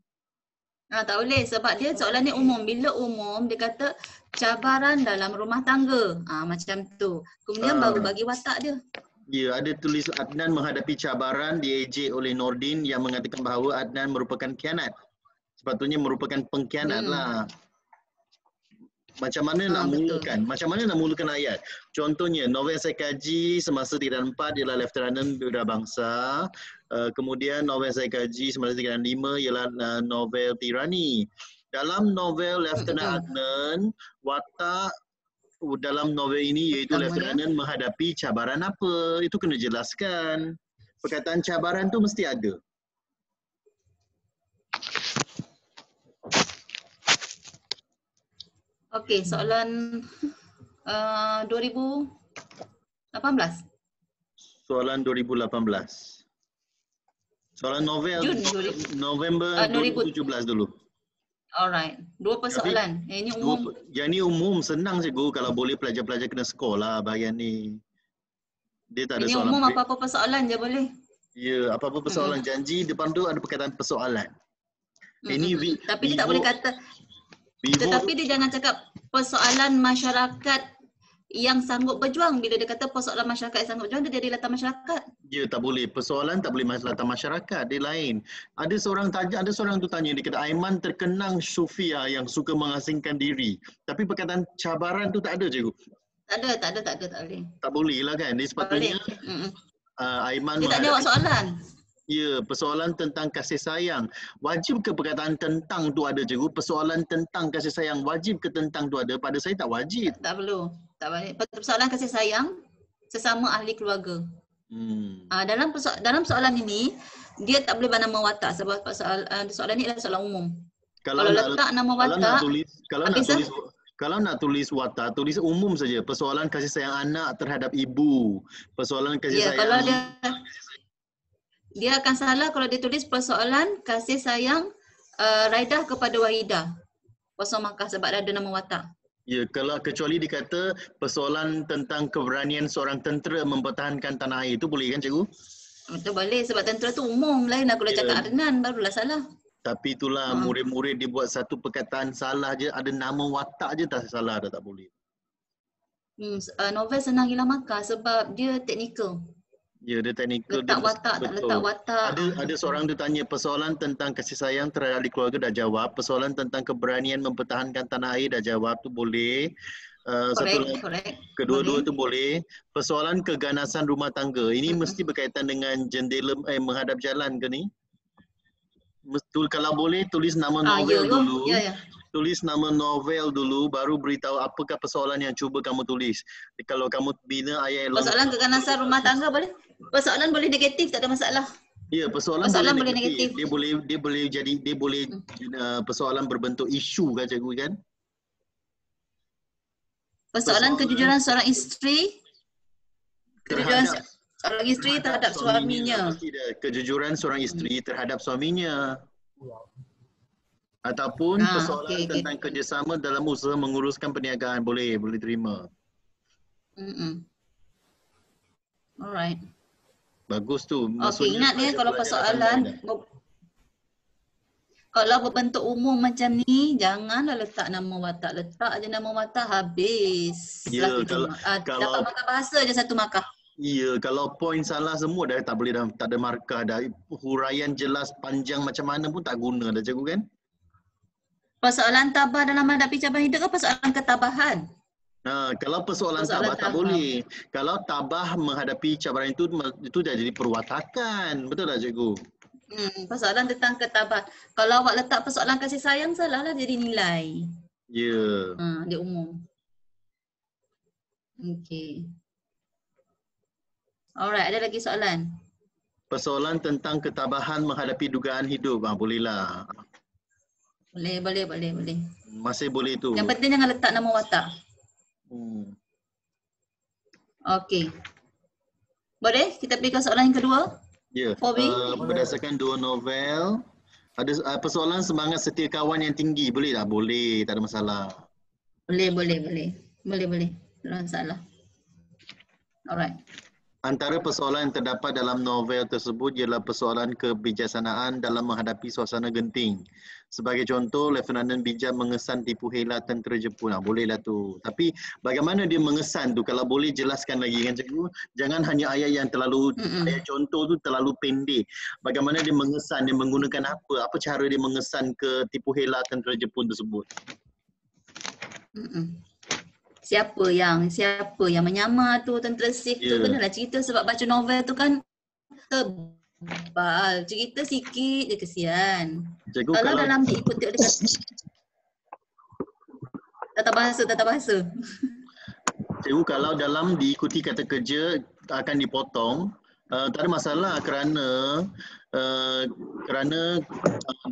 Tak boleh sebab dia soalan ni umum. Bila umum dia kata cabaran dalam rumah tangga. Macam tu. Kemudian baru bagi watak dia. Ya, ada tulis Adnan menghadapi cabaran diejek oleh Nordin yang mengatakan bahawa Adnan merupakan khianat. Sepatutnya merupakan pengkhianat lah. Macam mana nak mulakan? Macam mana nak mulakan ayat? Contohnya, novel saya kaji semasa 3 dan 4 ialah Lieutenant Budha Bangsa. Kemudian novel saya kaji semasa 3 dan 5 ialah novel Tirani. Dalam novel Lieutenant Adnan, watak dalam novel ini iaitu Lieutenant menghadapi cabaran apa? Itu kena jelaskan. Perkataan cabaran tu mesti ada. Okey, soalan 2018. Soalan 2018. Soalan novel November 2017 dulu. Alright. 2 persoalan. Ini umum. Yang ni umum, senang cikgu kalau boleh pelajar-pelajar kena skor lah bahagian ni. Dia tak ada ini soalan. Ini umum apa-apa persoalan je boleh. Ya, apa-apa persoalan janji depan tu ada perkataan persoalan. Ini tapi dia tak boleh kata tetapi dia jangan cakap persoalan masyarakat yang sanggup berjuang. Bila dia kata persoalan masyarakat yang sanggup berjuang, dia jadi latar masyarakat. Ya, tak boleh. Persoalan tak boleh latar masyarakat. Dia lain. Ada seorang tu tanya, dia kata Aiman terkenang Sufia yang suka mengasingkan diri. Tapi perkataan cabaran tu tak ada cikgu. Tak boleh. Tak boleh lah kan. Dia sepatutnya Aiman dia tak jawab soalan. Ya, persoalan tentang kasih sayang. Wajib ke perkataan tentang tu ada cikgu? Persoalan tentang kasih sayang wajib ke tentang tu ada? Pada saya tak wajib. Tak perlu. Tak boleh. Persoalan kasih sayang sesama ahli keluarga. Dalam soalan ini dia tak boleh nama watak sebab soalan ini adalah soalan umum. Kalau letak nama watak, kalau nak tulis watak, tulis umum saja. Persoalan kasih sayang anak terhadap ibu. Persoalan kasih sayang. Kalau dia akan salah kalau dia tulis persoalan kasih sayang Raidah kepada Wahidah. Kosong markah sebab ada nama watak. Ya, kalau kecuali dikata persoalan tentang keberanian seorang tentera mempertahankan tanah air, itu boleh kan cikgu? Betul boleh sebab tentera tu umum. Lain lah kalau cakap Adnan barulah salah. Tapi itulah murid-murid dia buat satu perkataan salah je, ada nama watak je tak salah dah tak boleh. Novel senang hilang markah sebab dia teknikal. Ya, dia teknikal. Letak watak, tak letak watak. Ada seorang dia tanya persoalan tentang kasih sayang terhadap ahli keluarga dah jawab. Persoalan tentang keberanian mempertahankan tanah air dah jawab, tu boleh. Kedua-dua tu boleh. Persoalan keganasan rumah tangga. Ini mesti berkaitan dengan jendela menghadap jalan ke ni? Kalau boleh tulis nama novel dulu. Tulis nama novel dulu, baru beritahu apakah persoalan yang cuba kamu tulis. Kalau kamu bina ayat persoalan keganasan rumah tangga boleh? Persoalan boleh negatif, tak ada masalah. Ya, persoalan boleh negatif. Dia boleh persoalan berbentuk isu kan cikgu kan? Persoalan kejujuran seorang isteri. Seorang isteri terhadap suaminya. Mesti ada kejujuran seorang isteri terhadap suaminya. Ataupun persoalan tentang kerjasama dalam usaha menguruskan perniagaan. Boleh terima. Alright. Bagus tu. Okey, ingat ya kalau persoalan kalau berbentuk umum macam ni, janganlah letak nama watak. Letak je nama watak, habis. Ya, dapat markah bahasa je 1 markah. Ya, kalau poin salah semua dah tak boleh dah, tak ada markah dah. Huraian jelas panjang macam mana pun tak guna dah cikgu kan? Persoalan tabah dalam menghadapi cabaran hidup ke persoalan ketabahan? Kalau persoalan tabah tak boleh. Kalau tabah menghadapi cabaran itu dah jadi perwatakan. Betul tak cikgu? Persoalan tentang ketabahan. Kalau awak letak persoalan kasih sayang, salah lah jadi nilai. Ya. Dia umum. Okey. Alright, ada lagi soalan? Persoalan tentang ketabahan menghadapi dugaan hidup. Bolehlah. Boleh. Masih boleh tu. Yang penting jangan letak nama watak. Okey. Boleh? Kita pergi ke soalan yang kedua? Ya. Berdasarkan 2 novel, ada persoalan semangat setia kawan yang tinggi. Boleh tak? Boleh. Tak ada masalah. Boleh. Tak ada masalah. Alright. Antara persoalan yang terdapat dalam novel tersebut ialah persoalan kebijaksanaan dalam menghadapi suasana genting. Sebagai contoh, Lieutenant bijak mengesan tipu hela tentera Jepun. Bolehlah tu. Tapi bagaimana dia mengesan tu? Kalau boleh jelaskan lagi kan cikgu. Jangan hanya ayat yang terlalu, ayat contoh tu terlalu pendek. Bagaimana dia mengesan, dia menggunakan apa? Apa cara dia mengesan ke tipu hela tentera Jepun tersebut? Siapa yang menyamar tu, tentera Sikh tu, kenalah cerita sebab baca novel tu kan tebal. Cerita sikit je kesian. Cikgu, kalau dalam diikut dia kata tata bahasa. Cikgu, kalau dalam diikuti kata kerja akan dipotong, tak ada masalah kerana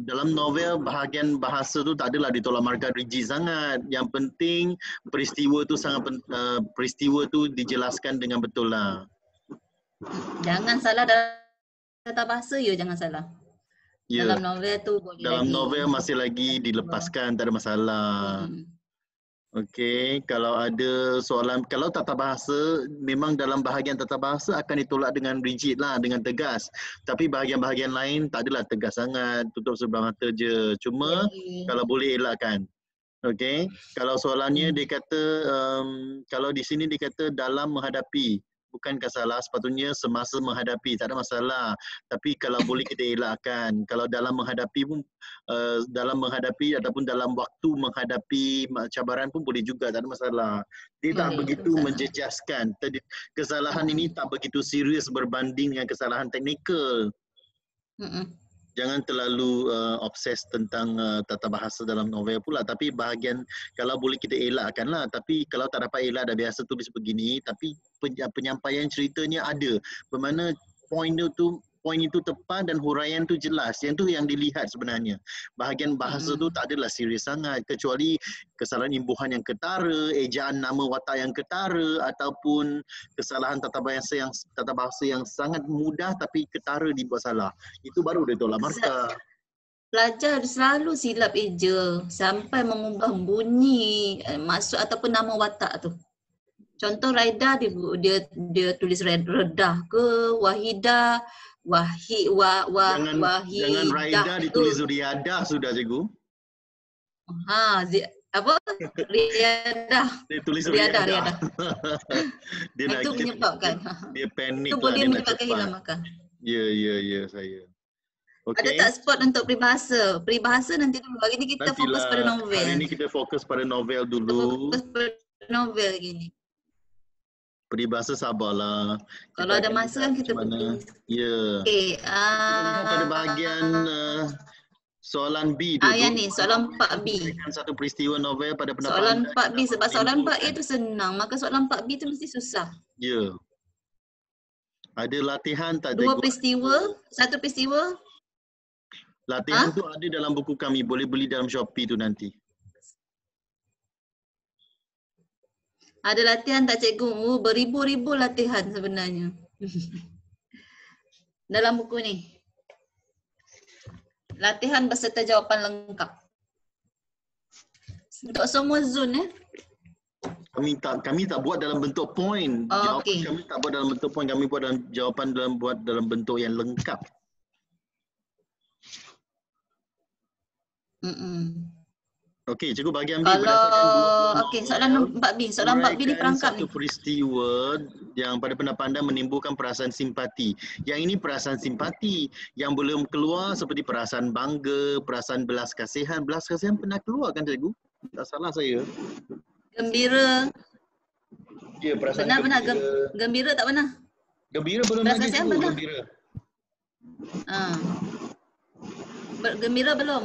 dalam novel bahagian bahasa tu tak adalah ditolak markah rigid sangat. Yang penting peristiwa tu peristiwa tu dijelaskan dengan betul lah. Jangan salah dalam tata bahasa, jangan salah. Dalam novel tu boleh dalam lagi. Novel masih lagi dilepaskan, tak ada masalah. Okey, kalau ada soalan, kalau tata bahasa, memang dalam bahagian tata bahasa akan ditolak dengan rigid lah, dengan tegas. Tapi bahagian-bahagian lain tak adalah tegas sangat, tutup sebelah mata je. Cuma kalau boleh elakkan. Okey, kalau soalannya dia kata, kalau di sini dia kata dalam menghadapi. Bukankah salah, sepatutnya semasa menghadapi, tak ada masalah. Tapi kalau boleh kita elakkan. Kalau dalam menghadapi pun, dalam menghadapi ataupun dalam waktu menghadapi cabaran pun boleh juga, tak ada masalah. Dia tak begitu menjejaskan. Kesalahan ini tak begitu serius berbanding dengan kesalahan teknikal. Jangan terlalu obses tentang tata bahasa dalam novel pula. Tapi bahagian, kalau boleh kita elakkan lah. Tapi kalau tak dapat elak, dah biasa tulis begini. Tapi penyampaian ceritanya ada. Bermakna poin itu tepat dan huraian tu jelas. Yang tu yang dilihat sebenarnya. Bahagian bahasa tu tak adalah serius sangat. Kecuali kesalahan imbuhan yang ketara, ejaan nama watak yang ketara, ataupun kesalahan tata bahasa yang sangat mudah tapi ketara dibuat salah. Itu baru dia tolak markah. Pelajar selalu silap eja sampai mengubah bunyi maksud ataupun nama watak tu. Contoh Raida dia tulis Redah ke Wahidah, Jangan Raida ditulis Riadah sudah cikgu. Apa? Riadah. Dia tulis Riadah. Dia itu menyebabkan. Dia panik itu lah. Boleh menyebabkan hilang markah. Ya saya. Ada tak spot untuk peribahasa? Peribahasa nanti dulu. Hari ni kita fokus pada novel. Hari ni kita fokus pada novel dulu. Fokus pada novel gini. Peribahasa sabarlah. Kalau ada masa kan kita mana. Ya. Okey. Pada bahagian soalan B tu. Yang ni soalan 4B. Satu peristiwa novel pada pendapat soalan 4B sebab soalan 4A tu senang. Maka soalan 4B tu mesti susah. Ya. Ada latihan tak? Satu peristiwa. Latihan tu ada dalam buku kami. Boleh beli dalam Shopee tu nanti. Ada latihan tak cikgu? Beribu-ribu latihan sebenarnya. Dalam buku ni. Latihan beserta jawapan lengkap. Untuk semua zone Kami tak buat dalam bentuk point. Jawapan Okey. kami tak buat dalam bentuk point. Kami buat dalam bentuk yang lengkap. Okey, cikgu bagi ambil Kalau berdasarkan okey, soalan 4B. Soalan 4B ni uraikan perangkap satu ni. peristiwa yang pada pendapat anda menimbulkan perasaan simpati. Yang ini perasaan simpati yang belum keluar seperti perasaan bangga, perasaan belas kasihan. Belas kasihan pernah keluar kan cikgu? Tak salah saya. Gembira. Ya, perasaan Benar. gembira. Gembira tak pernah? Gembira belum Belas lagi kasihan cikgu, pernah? gembira. Gembira belum?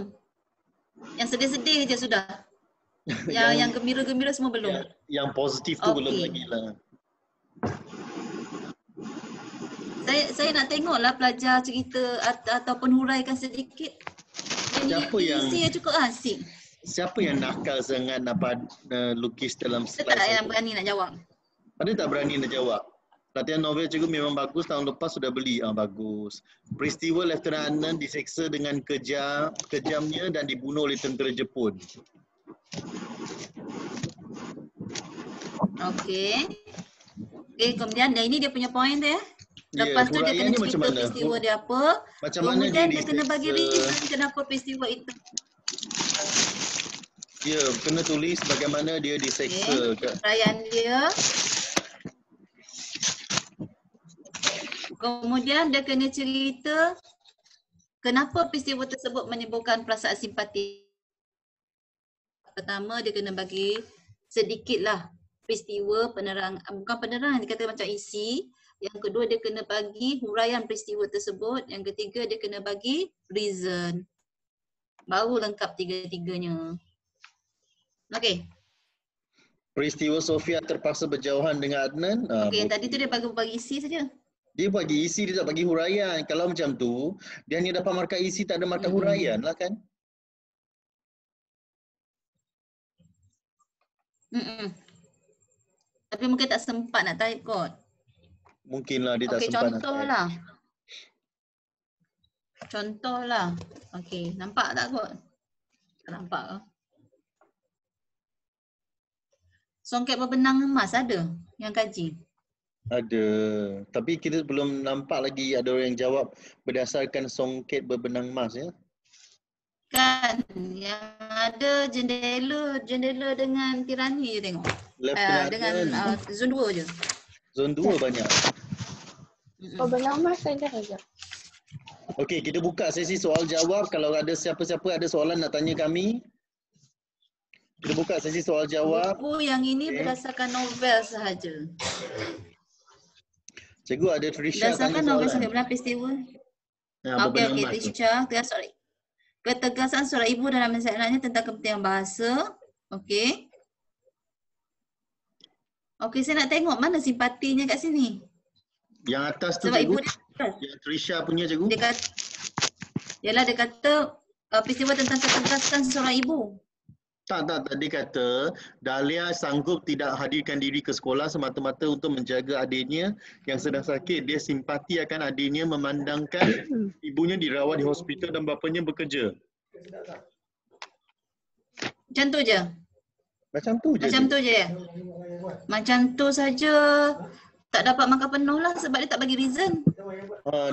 Yang sedih-sedih je sudah. Yang gembira-gembira semua belum. Yang positif tu belum Okey. lagi lah. Saya nak tengoklah pelajar cerita ataupun huraikan sedikit. Siapa yang- Isi yang cukup asik. Siapa yang nakal sangat dapat lukis dalam Kita slide tak saya? yang berani nak jawab. Ada tak berani nak jawab? Latihan novel cikgu memang bagus, tahun lepas sudah beli. Bagus. Peristiwa Lieutenant Adnan diseksa dengan kejamnya dan dibunuh oleh tentera Jepun. Okey. Okey, kemudian ini dia punya point dia. Ya, Lepas tu dia kena huraiannya macam cerita mana? peristiwa dia apa. Macam mana Kemudian dia dia kena bagi diseksa? reason kenapa peristiwa itu. Ya, kena tulis bagaimana dia diseksa. Huraian dia. Kemudian dia kena cerita kenapa peristiwa tersebut menimbulkan perasaan simpati. Pertama dia kena bagi sedikitlah peristiwa penerang, bukan penerang, dia kata macam isi. Yang kedua dia kena bagi huraian peristiwa tersebut. Yang ketiga dia kena bagi reason. Baru lengkap tiga-tiganya. Okey. Peristiwa Sofia terpaksa berjauhan dengan Adnan. Okey, yang tadi tu dia bagi isi saja. Dia bagi isi, dia tak bagi huraian. Kalau macam tu, dia hanya dapat markah isi, tak ada markah huraian lah kan? Tapi mungkin tak sempat nak type kot. Mungkinlah dia tak Okey, sempat nak type. contohlah. Contohlah. Okey, nampak tak kot? Tak nampak ke? Songket berbenang emas ada yang kaji? Ada. Tapi kita belum nampak lagi ada orang yang jawab berdasarkan songket berbenang emas ya. Kan yang ada jendela dengan tirani je tengok. Dengan zon 2 je. Zon 2 banyak. Berbenang emas saja. Okey, kita buka sesi soal jawab. Kalau ada siapa-siapa ada soalan nak tanya kami, kita buka sesi soal jawab. Buku yang ini berdasarkan novel sahaja. Cikgu ada Trisha tanya Berdasarkan novel soalan. sahaja, benar peristiwa. Berbenang Okey, emas tu. Trisha. Ketegasan surat ibu dalam masalahnya tentang kepentingan bahasa. Okey. Okey, saya nak tengok mana simpatinya kat sini. Yang atas tu Sebab cikgu. ibu dia, Yang Trisha punya cikgu. dia kata peristiwa tentang ketegasan surat ibu. Tak. Dia kata Dahlia sanggup tidak hadirkan diri ke sekolah semata-mata untuk menjaga adiknya yang sedang sakit. Dia simpati akan adiknya memandangkan ibunya dirawat di hospital dan bapanya bekerja. Macam tu je? Macam tu je. Macam tu je? Macam tu saja tak dapat markah penuh lah sebab dia tak bagi reason.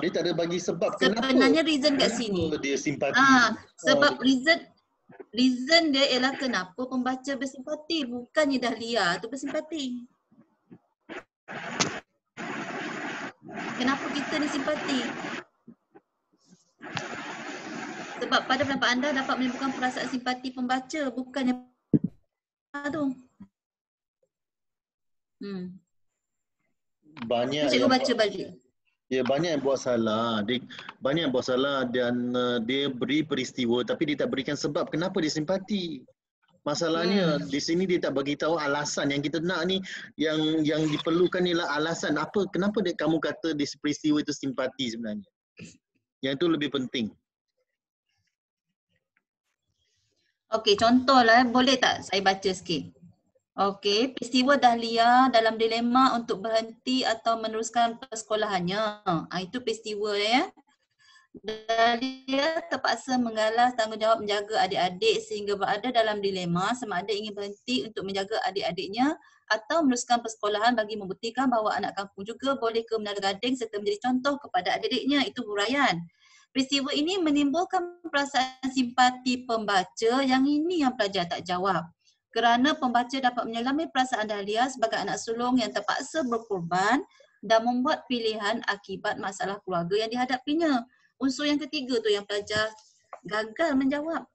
Dia tak ada bagi sebab Sebenarnya reason kat sini. dia simpati. Sebab reason dia ialah kenapa pembaca bersimpati, bukannya Dahlia tu bersimpati. Kenapa kita ni simpati? Sebab pada pendapat anda dapat menimbulkan perasaan simpati pembaca, bukannya tu. Banyak Cikgu yang baca balik. Ya, banyak yang buat salah. Banyak yang buat salah dan dia beri peristiwa tapi dia tak berikan sebab kenapa dia simpati. Masalahnya di sini dia tak bagi tahu alasan yang kita nak ni, yang diperlukan ialah alasan kenapa kamu kata di peristiwa itu simpati sebenarnya. Yang itu lebih penting. Okey, contohlah boleh tak saya baca sikit? Okey, peristiwa Dahlia dalam dilema untuk berhenti atau meneruskan persekolahannya. Itu peristiwa dia, ya. Dahlia terpaksa menggalas tanggungjawab menjaga adik-adik sehingga berada dalam dilema sama ada ingin berhenti untuk menjaga adik-adiknya atau meneruskan persekolahan bagi membuktikan bahawa anak kampung juga boleh ke Menara Gading serta menjadi contoh kepada adik-adiknya. Itu huraian. Peristiwa ini menimbulkan perasaan simpati pembaca yang ini yang pelajar tak jawab. Kerana pembaca dapat menyelami perasaan Dahlia sebagai anak sulung yang terpaksa berkorban dan membuat pilihan akibat masalah keluarga yang dihadapinya. Unsur yang ketiga tu yang pelajar gagal menjawab.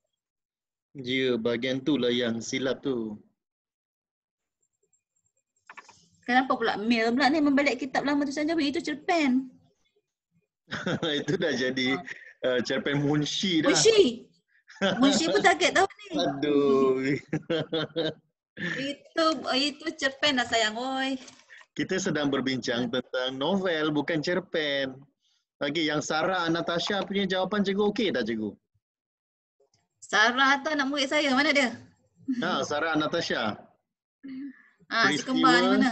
Ya, bahagian tu lah yang silap tu. Kenapa pula Mil pula ni membalik kitab lama tu saja? Itu cerpen. Itu dah jadi cerpen Munshi dah. Munshi. Munshi pun target tahun ni. Aduh. Itu cerpen dah sayang, oi. Kita sedang berbincang tentang novel, bukan cerpen. Lagi yang Sarah Natasha punya jawapan cikgu okey tak cikgu? Sarah tu anak murid saya, mana dia? Sarah Natasha. Si kembar ni mana?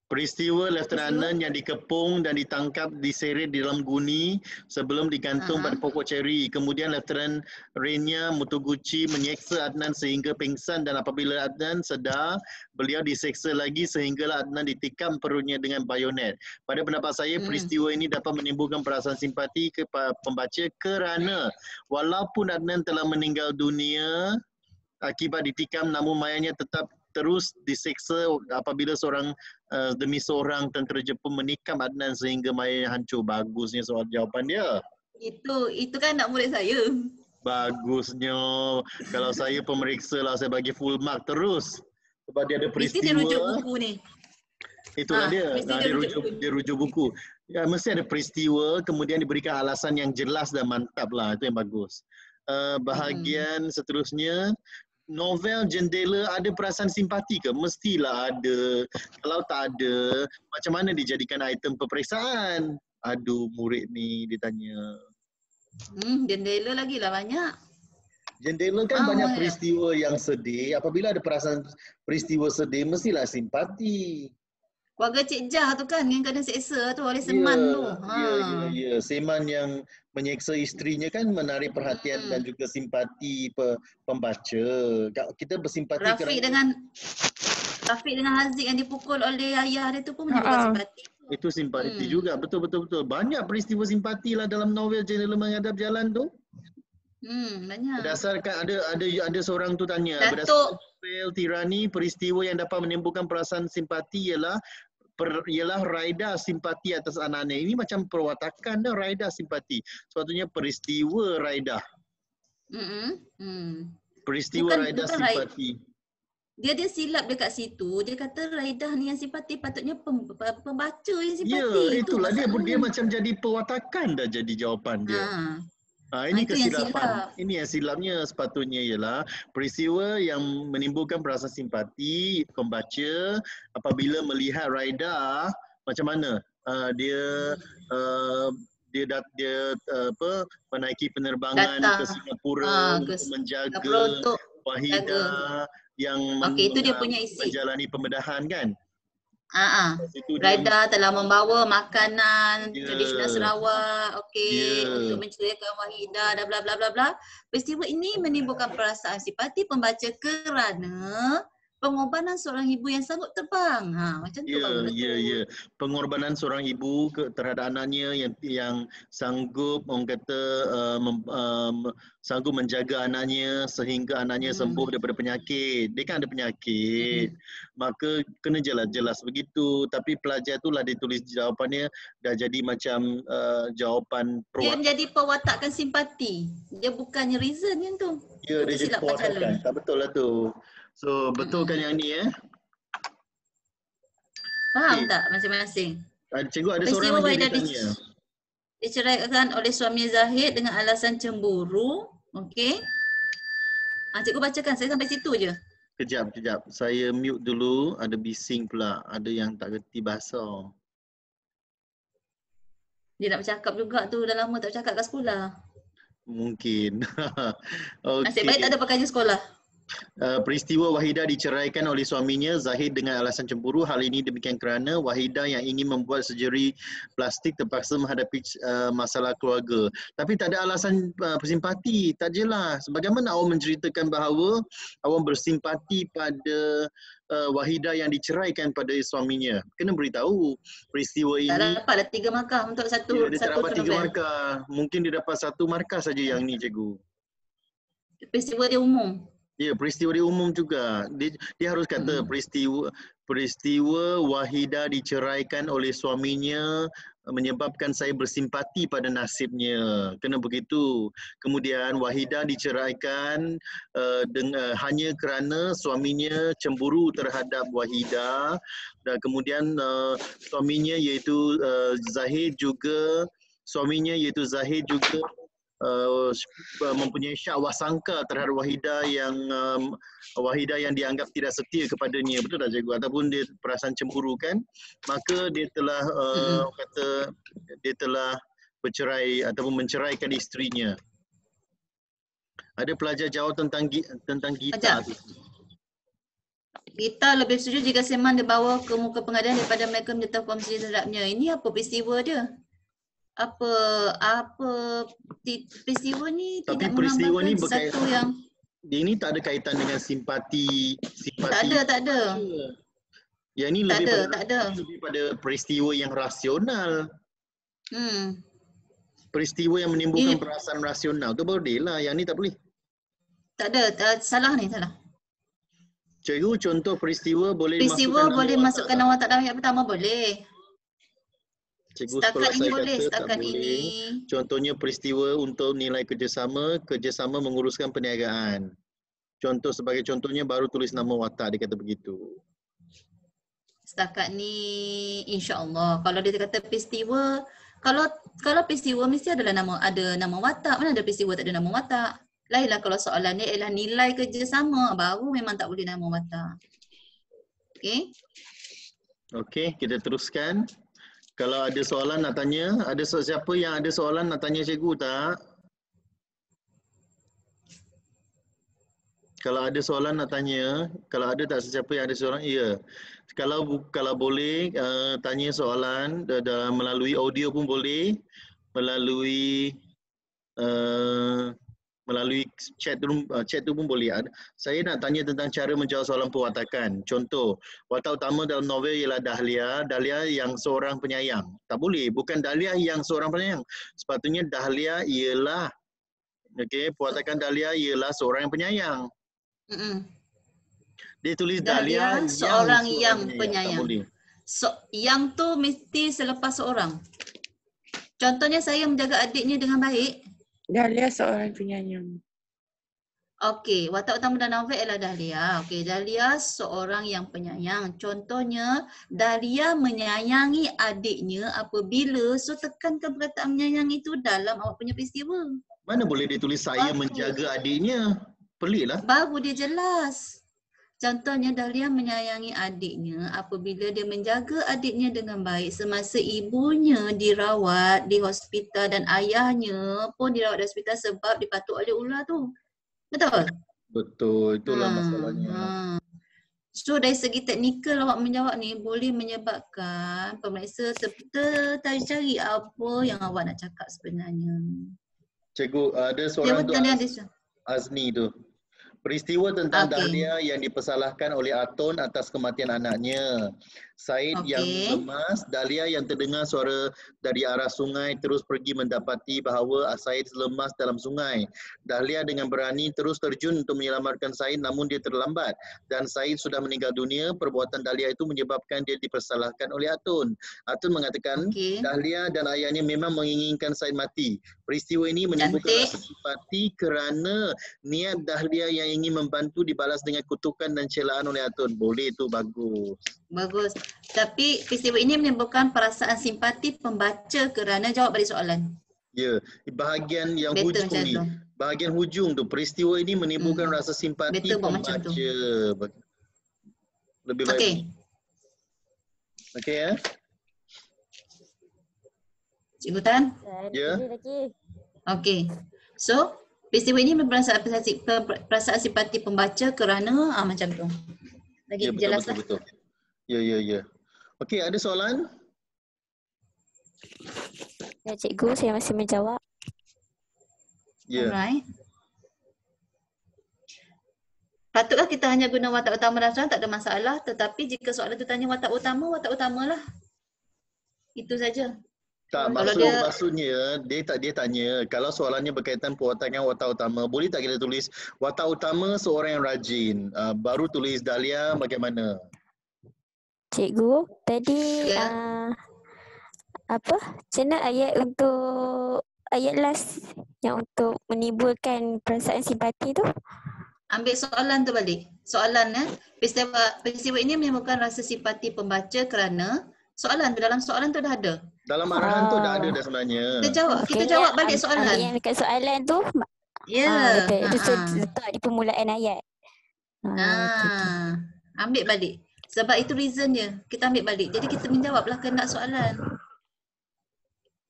Peristiwa Lieutenant yang dikepung dan ditangkap diseret di dalam guni sebelum digantung pada pokok ceri. Kemudian Lieutenant Renya Motoguchi menyeksa Adnan sehingga pingsan dan apabila Adnan sedar, beliau diseksa lagi sehinggalah Adnan ditikam perutnya dengan bayonet. Pada pendapat saya, peristiwa ini dapat menimbulkan perasaan simpati kepada pembaca kerana walaupun Adnan telah meninggal dunia akibat ditikam, namun mayatnya tetap terus diseksa apabila seorang demi seorang tentera Jepun menikam Adnan sehingga mayatnya hancur. Bagusnya soal jawapan dia. Itu kan anak murid saya. Bagusnya. Kalau saya pemeriksa lah, saya bagi full mark terus. Sebab dia ada Mesti peristiwa. dia rujuk buku ni. Itulah dia. Mesti Dia rujuk buku. Ya, mesti ada peristiwa, kemudian diberikan alasan yang jelas dan mantap lah. Itu yang bagus. Bahagian seterusnya, novel Jendela ada perasaan simpati ke? Mestilah ada. Kalau tak ada, macam mana dijadikan item peperiksaan? Aduh, murid ni ditanya. Jendela lagi lah banyak. Jendela kan banyak peristiwa yang sedih. Apabila ada perasaan peristiwa sedih, mestilah simpati. Keluarga Cik Jah tu kan yang kena seksa tu oleh Seman tu. Ya. Seman yang menyeksa isterinya kan menarik perhatian dan juga simpati pembaca. Kita bersimpati Rafiq dengan Haziq yang dipukul oleh ayah dia tu pun menunjukkan simpati. Itu simpati juga. Betul. Banyak peristiwa simpati lah dalam novel Jendela Menghadap Jalan tu. Banyak. Berdasarkan ada seorang tu tanya, Datuk berdasarkan novel Tirani, peristiwa yang dapat menimbulkan perasaan simpati ialah Raida simpati atas anaknya. Ini macam perwatakan dah, Raida simpati. Sepatutnya peristiwa Raida. Peristiwa Raida simpati. Dia silap dekat situ. Dia kata Raida ni yang simpati, patutnya pembaca yang simpati. Ya, itulah dia macam jadi perwatakan dah jadi jawapan dia. Ini kesilapan. Ini yang silapnya sepatutnya ialah peristiwa yang menimbulkan perasaan simpati pembaca apabila melihat Raida macam mana dia menaiki penerbangan ke Singapura untuk menjaga Wahida yang menjalani pembedahan kan. Raida telah membawa makanan tradisional Sarawak untuk menceriakan Wahida dan bla bla bla bla. Peristiwa ini menimbulkan perasaan simpati pembaca kerana pengorbanan seorang ibu yang sanggup terbang. Macam tu baru betul. Ya. Pengorbanan seorang ibu terhadap anaknya yang sanggup sanggup menjaga anaknya sehingga anaknya sembuh daripada penyakit. Dia kan ada penyakit. Maka kena jelas begitu. Tapi pelajar itulah ditulis jawapannya dah jadi macam jawapan dia menjadi pewatakan simpati. Dia bukannya reason yang tu. Ya, dia jadi pewatakan. Tak betul lah tu. So, betulkan yang ni Faham tak masing-masing? Cikgu ada seorang lagi dia tanya. Diceraikan oleh suami Zahid dengan alasan cemburu. Okey. Cikgu bacakan, saya sampai situ je. Kejap. Saya mute dulu, ada bising pula. Ada yang tak kerti bahasa. Dia nak bercakap juga tu, dah lama tak bercakap kat sekolah. Mungkin. Okay. Nasib baik tak ada pekerja sekolah. Peristiwa Wahidah diceraikan oleh suaminya Zahid dengan alasan cemburu. Hal ini demikian kerana Wahidah yang ingin membuat serjeri plastik terpaksa menghadapi masalah keluarga. Tapi tak ada alasan bersimpati, tak jelas. Bagaimana awak menceritakan bahawa awak bersimpati pada Wahidah yang diceraikan pada suaminya? Kena beritahu peristiwa Tak ini. dapat dah 3 markah untuk Dia satu tak dapat 3 novel. markah. Mungkin dia dapat 1 markah saja yang ni, cikgu. Peristiwa dia umum. Ya, peristiwa dia umum juga. Dia harus kata peristiwa Wahidah diceraikan oleh suaminya menyebabkan saya bersimpati pada nasibnya. Kena begitu. Kemudian Wahidah diceraikan hanya kerana suaminya cemburu terhadap Wahidah, dan kemudian suaminya iaitu Zahid juga mempunyai syak wasangka terhadap Wahidah yang dianggap tidak setia kepadanya, betul tak cikgu? Ataupun dia perasaan cemburu kan, maka dia telah dia telah bercerai ataupun menceraikan isterinya. Ada pelajar jawab tentang Gita. Kita lebih setuju jika Seman dibawa ke muka pengadilan daripada mereka menjatuhkan posisi terhadapnya. Ini apa peristiwa dia? Apa peristiwa ni Tapi tidak peristiwa ni menggambarkan satu yang dia ni tak ada kaitan dengan simpati. tak ada. Yang ni lebih pada peristiwa yang rasional. Peristiwa yang menimbulkan perasaan rasional tu boleh lah. Yang ni tak boleh. Tak ada, salah ni, salah. Cikgu, contoh peristiwa boleh masukkan nama watak dalam ayat pertama, boleh. Cikgu, Setakat ini saya boleh, kata setakat tak boleh. ini. Contohnya peristiwa untuk nilai kerjasama menguruskan perniagaan. Sebagai contohnya baru tulis nama watak, dia kata begitu. Setakat ni insya-Allah. Kalau dia kata peristiwa, kalau peristiwa mesti ada nama watak. Mana ada peristiwa tak ada nama watak? Lainlah kalau soalan ni ialah nilai kerjasama, baru memang tak boleh nama watak. Okey? Okey, kita teruskan. Kalau ada soalan nak tanya, ada siapa yang ada soalan nak tanya cikgu tak? Kalau ada soalan nak tanya, kalau ada tak sesiapa yang ada soalan, ya. Kalau boleh tanya soalan melalui audio pun boleh, melalui chat tu pun boleh. Saya nak tanya tentang cara menjawab soalan perwatakan. Contoh, watak utama dalam novel ialah Dahlia. Dahlia yang seorang penyayang. Tak boleh, bukan Dahlia yang seorang penyayang. Sepatutnya Dahlia ialah, perwatakan Dahlia ialah seorang yang penyayang. Dia tulis Dahlia seorang yang penyayang. Tak boleh. Yang tu mesti selepas seorang. Contohnya saya menjaga adiknya dengan baik. Dahlia seorang penyayang. Okey, watak utama dalam novel ialah Dahlia. Okey, Dahlia seorang yang penyayang. Contohnya, Dahlia menyayangi adiknya apabila, so tekankan perkataan menyayang itu dalam awak punya peristiwa. Mana boleh dia tulis saya menjaga adiknya? Peliklah. Baru dia jelas. Contohnya, Dahlia menyayangi adiknya apabila dia menjaga adiknya dengan baik semasa ibunya dirawat di hospital dan ayahnya pun dirawat di hospital sebab dipatuk oleh ular tu. Betul? Betul, itulah masalahnya. So dari segi teknikal awak menjawab ni boleh menyebabkan pemeriksa tercari apa yang awak nak cakap sebenarnya. Cikgu, ada soalan tu Azni tu. Peristiwa tentang Dahlia yang dipersalahkan oleh Atun atas kematian anaknya. Said yang lemas, Dahlia yang terdengar suara dari arah sungai terus pergi mendapati bahawa Said lemas dalam sungai. Dahlia dengan berani terus terjun untuk menyelamatkan Said, namun dia terlambat dan Said sudah meninggal dunia. Perbuatan Dahlia itu menyebabkan dia dipersalahkan oleh Atun. Atun mengatakan Dahlia dan ayahnya memang menginginkan Said mati. Peristiwa ini menimbulkan rasa simpati kerana niat Dahlia yang ingin membantu dibalas dengan kutukan dan celaan oleh Atun. Boleh tu, bagus. Bagus. Tapi peristiwa ini menimbulkan perasaan simpati pembaca kerana jawab balik soalan. Ya, bahagian yang hujung ni. Bahagian hujung tu, peristiwa ini menimbulkan rasa simpati pembaca. Lebih baik. Okey. Okey ya. Cikgu Tan? Ya. Okey. So, Peristiwa ini perasaan simpati pembaca kerana macam tu. Lagi Ya, betul, jelas betul, lah. betul. Ya. Okey, ada soalan? Ya, cikgu, saya masih menjawab. Ya. Alright. Patutkah kita hanya guna watak utama dan soalan, tak ada masalah. Tetapi jika soalan tu tanya watak utamalah. Itu saja. Tak, Kalau dia- maksudnya dia tanya kalau soalannya berkaitan perwatakan watak utama, boleh tak kita tulis watak utama seorang yang rajin. Baru tulis Dahlia bagaimana? Cikgu, tadi Ya. macam mana ayat untuk ayat last yang untuk menimbulkan perasaan simpati tu? Ambil soalan tu balik. Soalan peristiwa ini menimbulkan rasa simpati pembaca kerana soalan tu, dalam soalan tu dah ada. Dalam arahan tu dah ada dah sebenarnya. Kita jawab balik Ambil soalan. yang dekat soalan tu. Ya. Betul. Itu letak di permulaan ayat. Ambil balik. Sebab itu reason dia. Kita ambil balik. Jadi kita menjawablah kehendak soalan.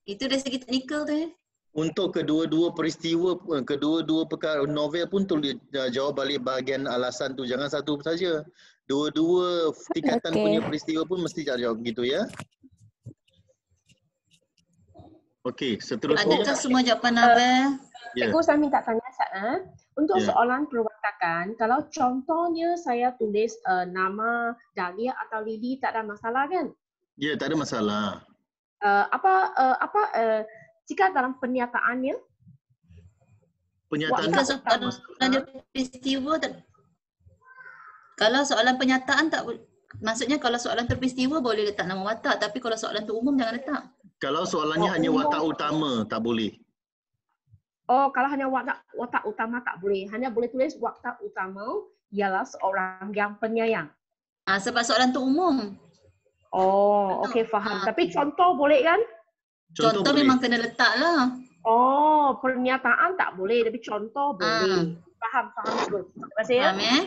Itu dari segi teknikal tu. Untuk kedua-dua peristiwa, kedua-dua perkara novel pun tulis jawab balik bahagian alasan tu. Jangan satu saja. Dua-dua tingkatan Okey. punya peristiwa pun mesti jawab gitu ya. Okey, seterusnya. Adakah semua jawapan novel? Ya. Cikgu, saya minta tanya untuk Ya. soalan perwatakan, kalau contohnya saya tulis nama Dahlia atau Lily, tak ada masalah kan? Ya, tak ada masalah. Jika dalam pernyataannya, Pernyataan Jika tak soalan dia peristiwa tak, kalau soalan penyataan tak, maksudnya kalau soalan tu peristiwa boleh letak nama watak, tapi kalau soalan tu umum jangan letak. kalau soalannya hanya watak utama tak boleh. kalau hanya watak utama tak boleh. Hanya boleh tulis watak utama ialah seorang yang penyayang. Sebab soalan tu umum. Betul. Okey, faham. Tapi contoh boleh kan? Contoh boleh. memang kena letak lah. Pernyataan tak boleh, tapi contoh boleh. Faham. Terima kasih ya. Faham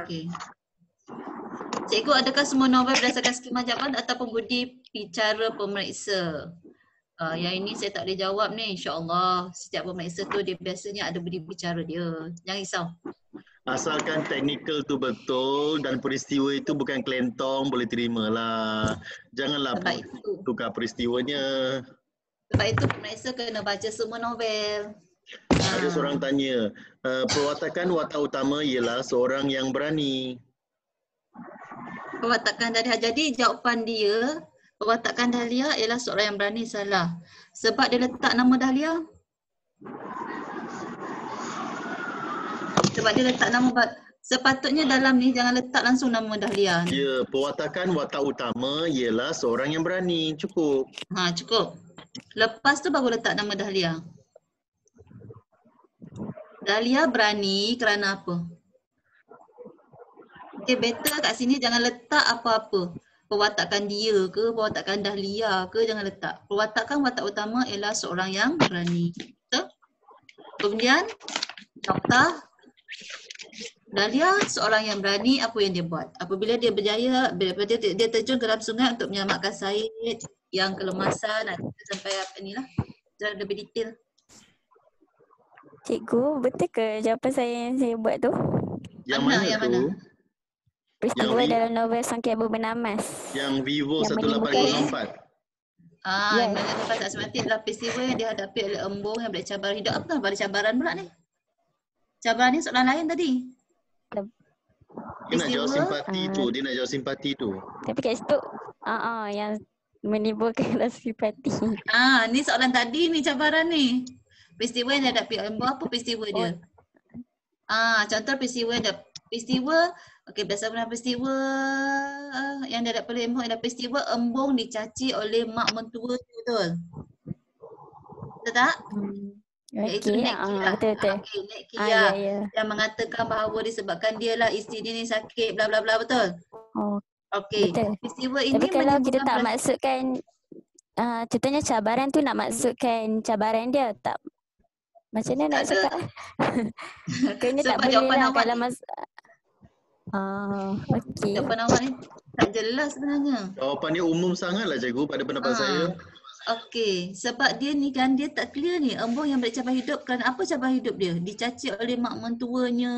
Okey. Cikgu, adakah semua novel berdasarkan skema jawapan ataupun budi bicara pemeriksa? Yang ini saya tak boleh jawab ni. InsyaAllah setiap pemeriksa tu dia biasanya ada budi bicara dia. Jangan risau. Asalkan teknikal tu betul dan peristiwa itu bukan kelentong, boleh terimalah. Janganlah Sebab itu. tukar peristiwanya. Sebab itu pemeriksa kena baca semua novel. Ada seorang tanya, perwatakan watak utama ialah seorang yang berani. Perwatakan Dahlia. Jadi jawapan dia, perwatakan Dahlia ialah seorang yang berani. Salah. Sebab dia letak nama Dahlia. Sebab dia letak nama, sepatutnya dalam ni jangan letak langsung nama Dahlia ni. Ya, perwatakan watak utama ialah seorang yang berani. Cukup. Cukup. Lepas tu baru letak nama Dahlia. Dahlia berani kerana apa? Okay, better kat sini jangan letak apa-apa. Perwatakan dia ke, perwatakan Dahlia ke, jangan letak. Perwatakan watak utama ialah seorang yang berani. Betul? Kemudian, Dr. Dahlia seorang yang berani, apa yang dia buat? Apabila dia berjaya, bila dia terjun ke dalam sungai untuk menyelamatkan Syed yang kelemasan, sampai apa ni lah. Secara lebih detail. Cikgu, betul ke jawapan saya yang saya buat tu? Yang Mana, mana yang tu? mana? Peristiwa Yang dalam novel Sangkaian Bernamas. Yang Vivo Yang 1804. Yang mana lepas tak semati adalah peristiwa yang dihadapi oleh embung yang boleh cabaran hidup. Apa pada cabaran pula ni? Cabaran ni soalan lain tadi. Dia nak jawab Peristiwa, simpati tu. Dia nak jawab simpati tu. Tapi kat situ, yang menimbulkan rasa simpati. Ni soalan tadi ni cabaran ni. Peristiwa yang dihadapi oleh embung, apa peristiwa dia? Contoh peristiwa berdasarkan peristiwa yang dihadapi oleh embung adalah peristiwa embung dicaci oleh mak mentua tu, betul? Betul tak? Iaitu Okey, Nek Kia. betul. Okey, Nek Kia Ya. yang mengatakan bahawa disebabkan dia lah isteri dia ni sakit bla bla bla, betul? Oh, Okey. betul. Peristiwa ini Tapi kalau kita tak menimbulkan maksudkan, contohnya cabaran tu nak maksudkan cabaran dia, tak macam mana nak Tak ada. cakap? Kayaknya tak Sebab boleh jawapan lah awak kalau ni- okey. jawapan awak ni tak jelas sebenarnya. Jawapan dia umum sangatlah cikgu pada pendapat saya. Okey, sebab dia ni kan dia tak clear ni. Embong yang balik cabar hidup, kerana apa cabar hidup dia? Dicaci oleh mak mentuanya.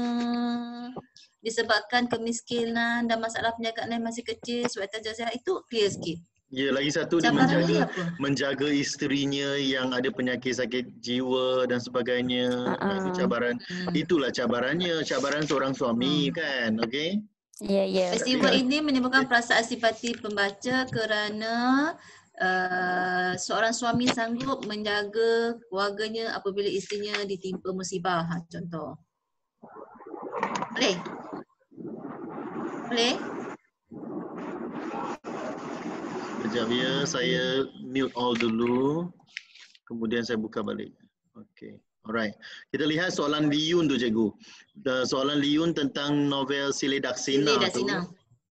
Disebabkan kemiskinan dan masalah perniagaan yang masih kecil sebab tak sihat, itu clear sikit. Ya, lagi satu dia Cabaran dia apa? menjaga isterinya yang ada penyakit sakit jiwa dan sebagainya. Itu cabaran. Itulah cabarannya, cabaran seorang suami kan, okey? Ya, ya. Peristiwa ini menimbulkan perasaan simpati pembaca kerana seorang suami sanggup menjaga keluarganya apabila isterinya ditimpa musibah. Contoh. Boleh? Boleh? Sekejap ya, saya mute all dulu. Kemudian saya buka balik. Okey. Alright. Kita lihat soalan Liyun tu cikgu. Soalan Liyun tentang novel Sile Daksina tu.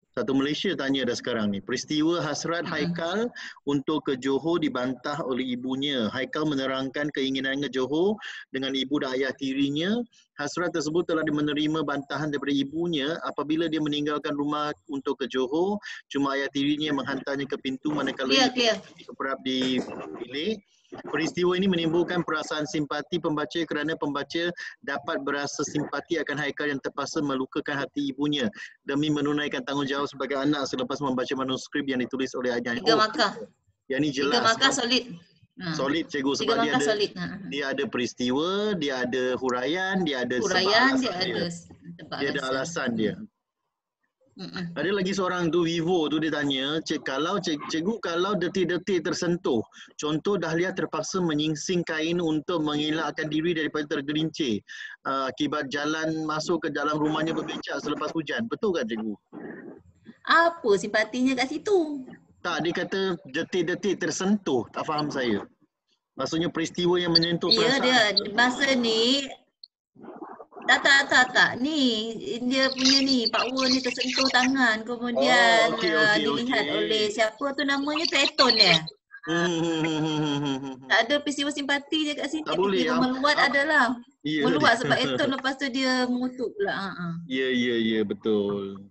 Satu Malaysia tanya dah sekarang ni. Peristiwa hasrat Haikal untuk ke Johor dibantah oleh ibunya. Haikal menerangkan keinginannya Johor dengan ibu dan ayah tirinya. Hasrat tersebut telah menerima bantahan daripada ibunya apabila dia meninggalkan rumah untuk ke Johor. Cuma ayah tirinya yang menghantarnya ke pintu manakala Clear. kerap di bilik. Peristiwa ini menimbulkan perasaan simpati pembaca kerana pembaca dapat berasa simpati akan Haikal yang terpaksa melukakan hati ibunya demi menunaikan tanggungjawab sebagai anak selepas membaca manuskrip yang ditulis oleh ayahnya. 3 markah. Yang ini 3 jelas. markah solid. Solid cikgu sebab 3 markah solid. dia ada peristiwa, dia ada huraian, dia ada Huraian, sebab dia alasan ada dia ada alasan dia. Ada lagi seorang tu Vivo tu dia tanya, cikgu kalau detik-detik tersentuh, contoh Dahlia terpaksa menyingsing kain untuk mengelakkan diri daripada tergelincir akibat jalan masuk ke dalam rumahnya berbecak selepas hujan. Betul kan cikgu? Apa simpatinya kat situ? Tak, dia kata detik-detik tersentuh. Tak faham saya. Maksudnya peristiwa yang menyentuh Ya, perasaan. dia masa ni tak. Ni dia punya ni power ni tersentuh tangan, kemudian okey. dilihat oleh siapa tu namanya Treton dia. Tak ada peristiwa simpati dia kat sini. Tak boleh. Peristiwa meluat adalah. Ya, Meluat sebab Eton lepas tu dia mengutuk pula. Ya, betul.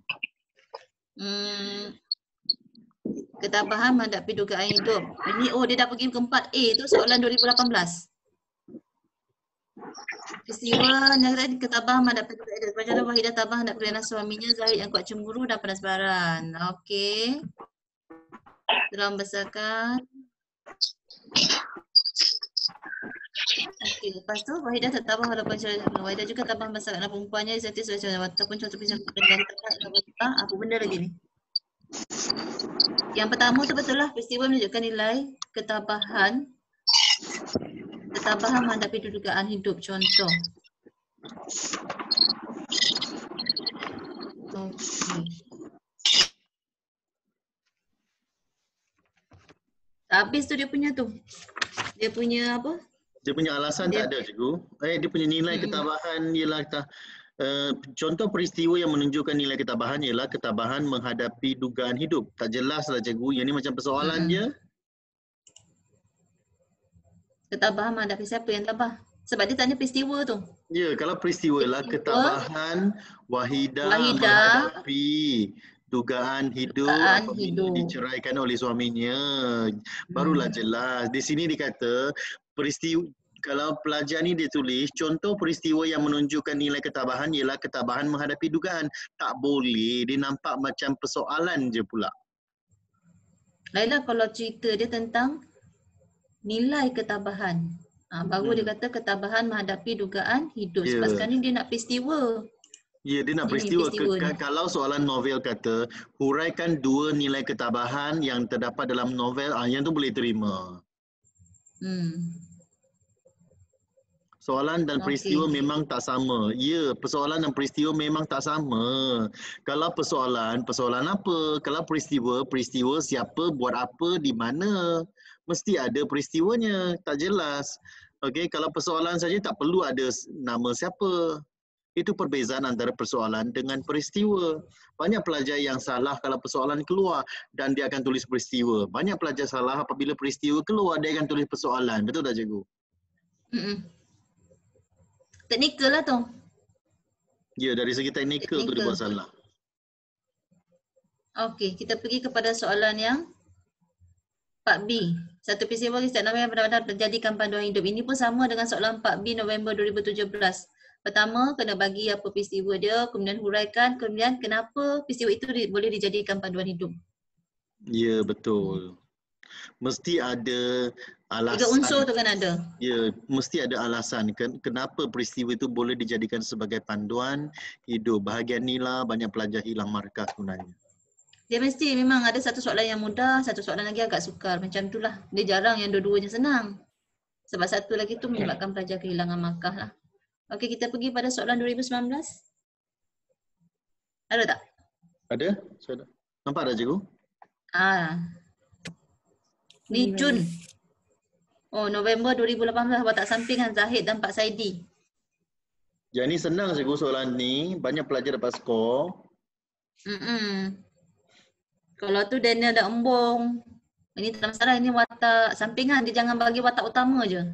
Ketabahan menghadapi dugaan hidup. Ini dia dah pergi ke 4A tu soalan 2018. Peristiwa yang tadi ketabahan menghadapi dugaan hidup. Macam mana Wahidah tabah menghadapi kerana suaminya Zahid yang kuat cemburu dan penasaran. Okey. Telah membesarkan. Okey, lepas tu Wahidah tertabah walaupun Wahidah juga tabah membesarkan anak perempuannya Zati sudah ataupun contoh pisang apa benda lagi ni? Yang pertama tu betul lah, peristiwa menunjukkan nilai ketabahan menghadapi dugaan hidup. Contoh. Okey. Habis tu dia punya tu. Dia punya apa? Dia punya alasan tak ada cikgu. Dia punya nilai ketabahan ialah contoh peristiwa yang menunjukkan nilai ketabahan ialah ketabahan menghadapi dugaan hidup. Tak jelas lah cikgu. Yang ni macam persoalan je. Ketabahan menghadapi siapa yang tabah? Sebab dia tanya peristiwa tu. Ya, kalau peristiwa lah ketabahan Wahidah menghadapi dugaan hidup apabila diceraikan oleh suaminya. Barulah jelas. Di sini dikata peristiwa. Kalau pelajar ni dia tulis, contoh peristiwa yang menunjukkan nilai ketabahan ialah ketabahan menghadapi dugaan. Tak boleh, dia nampak macam persoalan je pula. Lainlah kalau cerita dia tentang nilai ketabahan. Baru dia kata ketabahan menghadapi dugaan hidup. Sebab sekarang ni dia nak peristiwa. Ya, dia nak peristiwa. Kalau soalan novel kata, huraikan 2 nilai ketabahan yang terdapat dalam novel, yang tu boleh terima. Soalan dan peristiwa memang tak sama. Ya, persoalan dan peristiwa memang tak sama. Kalau persoalan apa? Kalau peristiwa siapa, buat apa, di mana. Mesti ada peristiwanya. Tak jelas. Okey, kalau persoalan saja tak perlu ada nama siapa. Itu perbezaan antara persoalan dengan peristiwa. Banyak pelajar yang salah kalau persoalan keluar dan dia akan tulis peristiwa. Banyak pelajar salah apabila peristiwa keluar, dia akan tulis persoalan. Betul tak cikgu? Teknikal lah tu. Ya, dari segi teknikal tu dia buat salah. Okey, kita pergi kepada soalan yang 4B. Satu peristiwa setiap November yang benar-benar terjadikan panduan hidup. Ini pun sama dengan soalan 4B November 2017. Pertama, kena bagi apa peristiwa dia, kemudian huraikan, kemudian kenapa peristiwa itu boleh dijadikan panduan hidup. Ya, betul. Mesti ada 3 alasan. unsur tu kan ada. Ya, mesti ada alasan kenapa peristiwa itu boleh dijadikan sebagai panduan hidup. Bahagian inilah banyak pelajar hilang markah sebenarnya. Dia mesti memang ada satu soalan yang mudah, satu soalan lagi agak sukar. Macam itulah. Dia jarang yang dua-duanya senang. Sebab satu lagi tu menyebabkan pelajar kehilangan markah lah. Okey, kita pergi pada soalan 2019. Ada tak? Ada? Nampak tak cikgu? Ni Jun. Oh, November 2018 watak sampingan Zahid dan Pak Saidi. Yang ni senang cikgu soalan ni. Banyak pelajar dapat skor. Kalau tu Daniel dah embung. Ini tak masalah, ini watak sampingan. Dia jangan bagi watak utama je.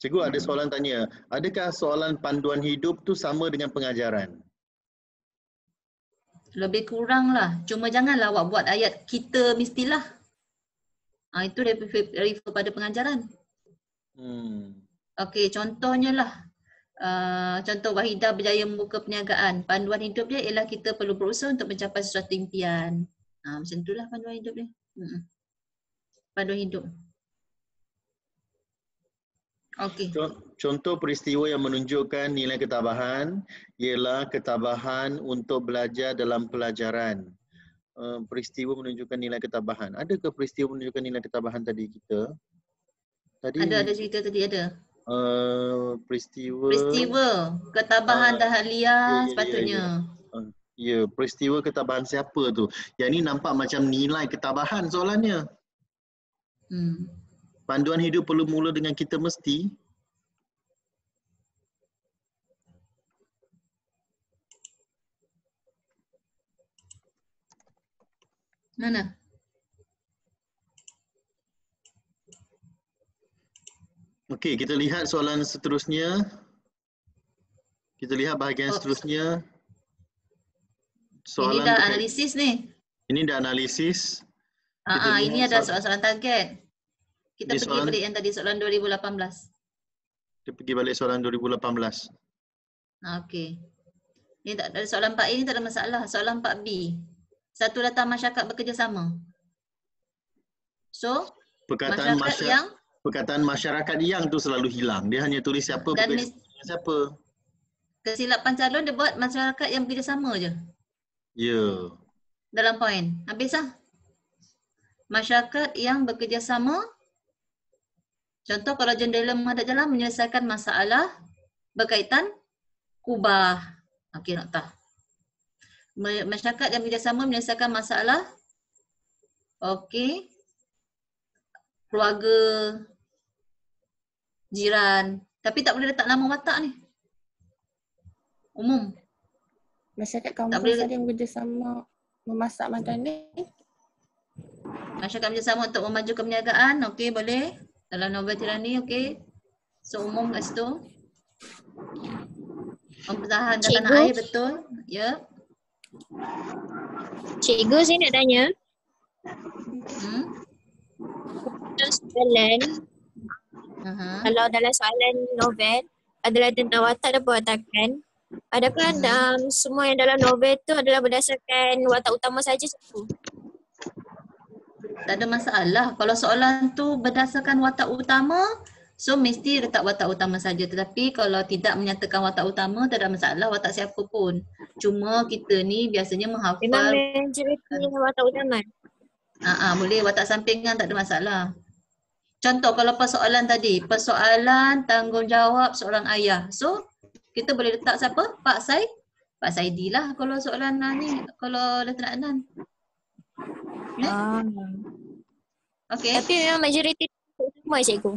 Cikgu ada soalan tanya, adakah soalan panduan hidup tu sama dengan pengajaran? Lebih kurang lah. Cuma janganlah awak buat ayat kita mestilah. Itu refer pada pengajaran. Okey, contohnya lah. Contoh Wahidah berjaya membuka perniagaan. Panduan hidup dia ialah kita perlu berusaha untuk mencapai sesuatu impian. Macam itulah panduan hidup dia. Panduan hidup. Okey. Contoh peristiwa yang menunjukkan nilai ketabahan ialah ketabahan untuk belajar dalam pelajaran. Peristiwa menunjukkan nilai ketabahan. Adakah peristiwa menunjukkan nilai ketabahan tadi kita? Ada cerita tadi ada. Peristiwa ketabahan dahlia sepatutnya. Ya, peristiwa ketabahan siapa tu? Yang ni nampak macam nilai ketabahan soalannya. Panduan hidup perlu mula dengan kita mesti. Mana? Okey, kita lihat soalan seterusnya. Kita lihat bahagian seterusnya. Ini dah analisis ni. Ini dah analisis. Ini ada soalan-soalan target. Kita pergi soalan, balik yang tadi soalan 2018. Kita pergi balik soalan 2018. Okey. Ini tak ada soalan 4A ni tak ada masalah. Soalan 4B. Satu datang masyarakat bekerjasama. So, perkataan masyarakat yang tu selalu hilang. Dia hanya tulis siapa siapa. Kesilapan calon dia buat masyarakat yang bekerjasama je. Ya. Dalam poin. Habis lah. Masyarakat yang bekerjasama. Contoh kalau jendela menghadap jalan menyelesaikan masalah berkaitan kubah. Okey, noktah. Masyarakat yang bekerjasama menyelesaikan masalah. Okey. Keluarga. Jiran. Tapi tak boleh letak nama watak ni. Umum. Masyarakat kampung saja yang bekerjasama memasak makanan. Masyarakat bekerjasama untuk memajukan perniagaan. Okey, boleh. Dalam novel tirani, okey. So, umum kat situ. Mempertahankan tanah air, betul. Ya. Cikgu, saya nak tanya. Soalan. Kalau dalam soalan novel adalah tentang watak dan perwatakan, adakah semua yang dalam novel tu adalah berdasarkan watak utama saja? Tak ada masalah. Kalau soalan tu berdasarkan watak utama, so mesti letak watak utama saja. Tetapi kalau tidak menyatakan watak utama, tak ada masalah watak siapa pun. Cuma kita ni biasanya menghafal. Memang majoriti watak utama? Boleh watak sampingan, tak ada masalah. Contoh kalau persoalan tadi, persoalan tanggungjawab seorang ayah. So, kita boleh letak siapa? Pak Saidi lah kalau soalan ni, kalau Lieutenant Adnan. Okay. Tapi memang majoriti utama cikgu.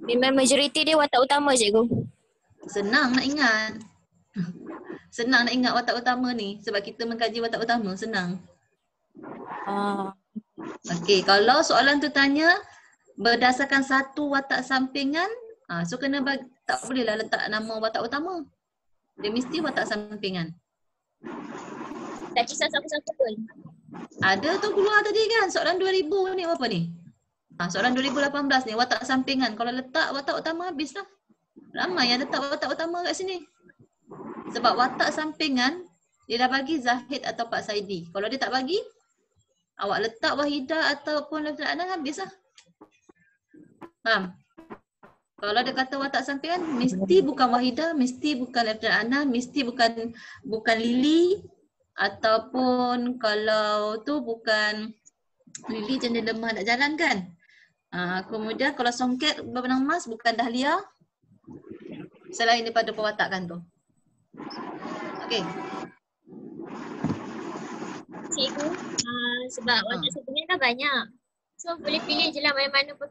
Memang majoriti dia watak utama cikgu. Senang nak ingat. Senang nak ingat watak utama ni sebab kita mengkaji watak utama, senang. Okey, kalau soalan tu tanya berdasarkan satu watak sampingan, so kena tak bolehlah letak nama watak utama. Dia mesti watak sampingan. Tak kisah siapa-siapa pun. Ada tu keluar tadi kan soalan 2000 ni apa ni? Soalan 2018 ni watak sampingan. Kalau letak watak utama habislah. Ramai yang letak watak utama kat sini. Sebab watak sampingan dia dah bagi Zahid atau Pak Saidi. Kalau dia tak bagi, awak letak Wahidah ataupun Lafzul Anan habislah. Faham? Kalau dia kata watak sampingan, mesti bukan Wahidah, mesti bukan Lafzul Anan, mesti bukan Lily, ataupun kalau tu bukan Lily jenis lemah nak jalan kan. Kemudian kalau Songket berbenang emas bukan Dahlia, selain daripada pewatakan tu. Okey. Cikgu, sebab watak sampingan kan banyak. So boleh pilih je lah mana-mana pun.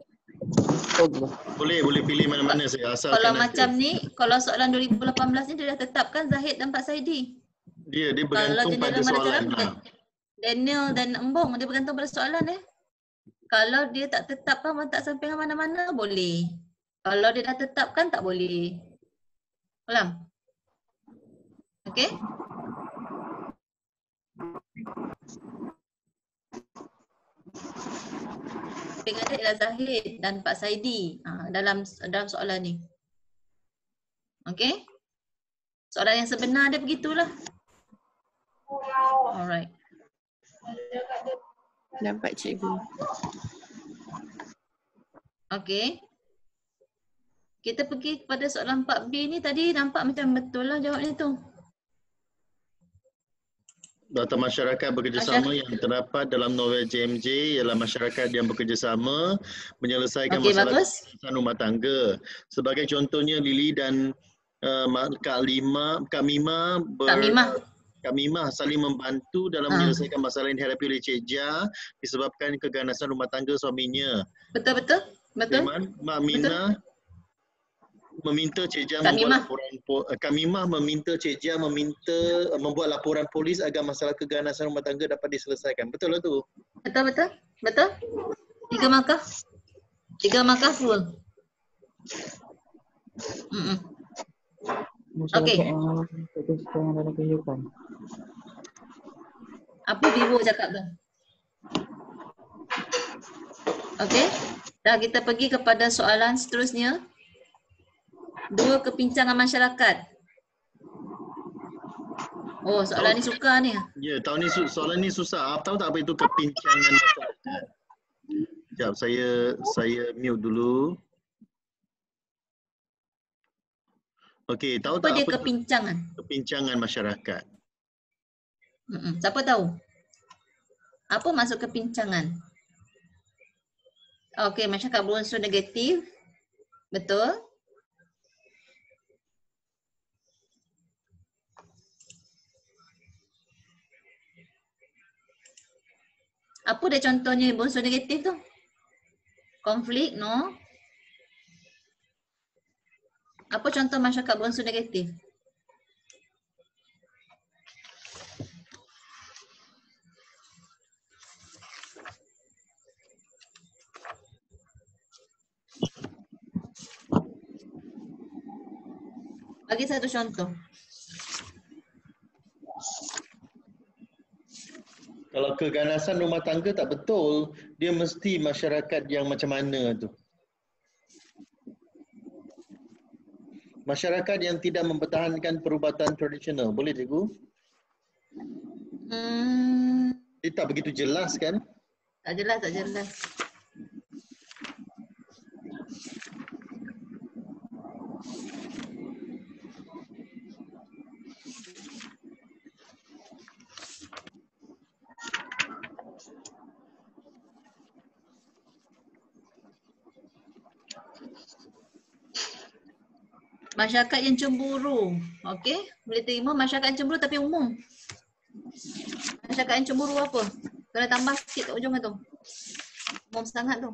Boleh pilih mana-mana saya asalkan. Kalau macam ni, kalau soalan 2018 ni dia dah tetapkan Zahid dan Pak Saidi. Dia Kalau bergantung pada jenis soalan. Daniel dan Embong, dia bergantung pada soalan Kalau dia tak tetapkan watak sampingan mana-mana, boleh. Kalau dia dah tetapkan, tak boleh. Ulang. Okey? Sampingan dia adalah Zahid dan Pak Saidi dalam soalan ni. Okey? Soalan yang sebenar dia begitulah. Alright. Nampak cikgu. Okey. Kita pergi kepada soalan 4B ni tadi nampak macam betul lah jawabnya tu. Data masyarakat bekerjasama yang terdapat dalam novel JMJ ialah masyarakat yang bekerjasama menyelesaikan masalah keputusan rumah tangga. Sebagai contohnya Lily dan Kak Mimah saling membantu dalam menyelesaikan masalah yang dihadapi oleh Cik Jah disebabkan keganasan rumah tangga suaminya. Betul. Mak Minah meminta Cik Jah membuat laporan. Kak Mimah meminta Cik Jah membuat laporan polis agar masalah keganasan rumah tangga dapat diselesaikan. Betul lah tu? Betul. 3 markah. 3 markah full. Okey. Apa Vivo cakap tu? Okey. Dah kita pergi kepada soalan seterusnya. 2 kepincangan masyarakat. Oh, soalan ni sukar ni. Ya, tahun ni soalan ni susah. Tahu tak apa itu kepincangan masyarakat? Sekejap, saya mute dulu. Okey, tahu apa tak dia apa kepincangan? Kepincangan masyarakat. Siapa tahu? Apa maksud kepincangan? Okey, masyarakat berunsur negatif. Betul. Apa dia contohnya berunsur negatif tu? Konflik, no? Apa contoh masyarakat berunsur negatif? Bagi satu contoh. Kalau keganasan rumah tangga tak betul, dia mesti masyarakat yang macam mana tu? Masyarakat yang tidak mempertahankan perubatan tradisional. Boleh cikgu? Dia tak begitu jelas kan? Tak jelas. Masyarakat yang cemburu. Okey, boleh terima masyarakat yang cemburu tapi umum. Masyarakat yang cemburu apa? Kena tambah sikit kat ujung tu. Umum sangat tu.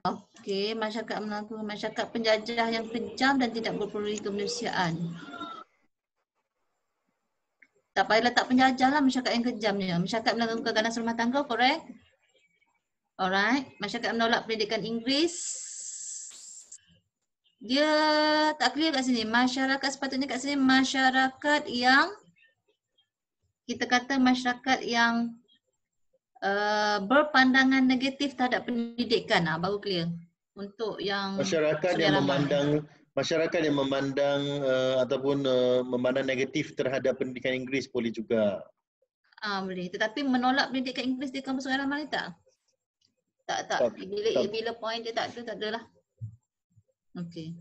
Okey, masyarakat penjajah yang kejam dan tidak berpeduli kemanusiaan. Tak payah letak penjajah lah masyarakat yang kejamnya. Masyarakat melakukan keganasan rumah tangga, correct? Alright. Masyarakat menolak pendidikan Inggeris. Dia tak clear kat sini. Masyarakat sepatutnya kat sini masyarakat yang kita kata masyarakat yang berpandangan negatif terhadap pendidikan. Baru clear. Untuk yang Masyarakat yang memandang ataupun memandang negatif terhadap pendidikan Inggeris boleh juga. Boleh. Tetapi menolak pendidikan Inggeris di kampus Sungai Ramal ni tak? Tak. Bila point dia tak adalah. Okey.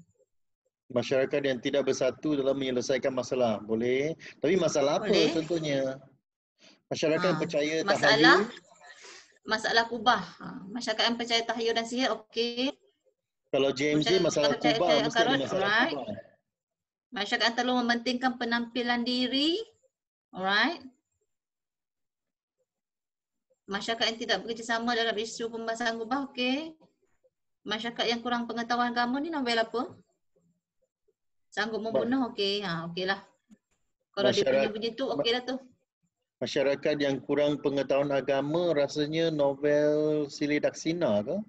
Masyarakat yang tidak bersatu dalam menyelesaikan masalah. Boleh. Tapi masalah apa Boleh. contohnya? Masyarakat yang percaya masalah, tahayul. Masalah kubah. Masyarakat yang percaya tahayul dan sihir, okey. Kalau JMJ masalah kubah, mesti ada masalah alright. kubah. Masyarakat yang terlalu mementingkan penampilan diri. Alright. Masyarakat yang tidak bekerjasama dalam isu pembahasan kubah, okey. Masyarakat yang kurang pengetahuan agama ni novel apa? Sanggup membunuh, okey. Okeylah. Kalau dia punya begitu, okeylah tu. Masyarakat yang kurang pengetahuan agama rasanya novel Sili Daksina ke?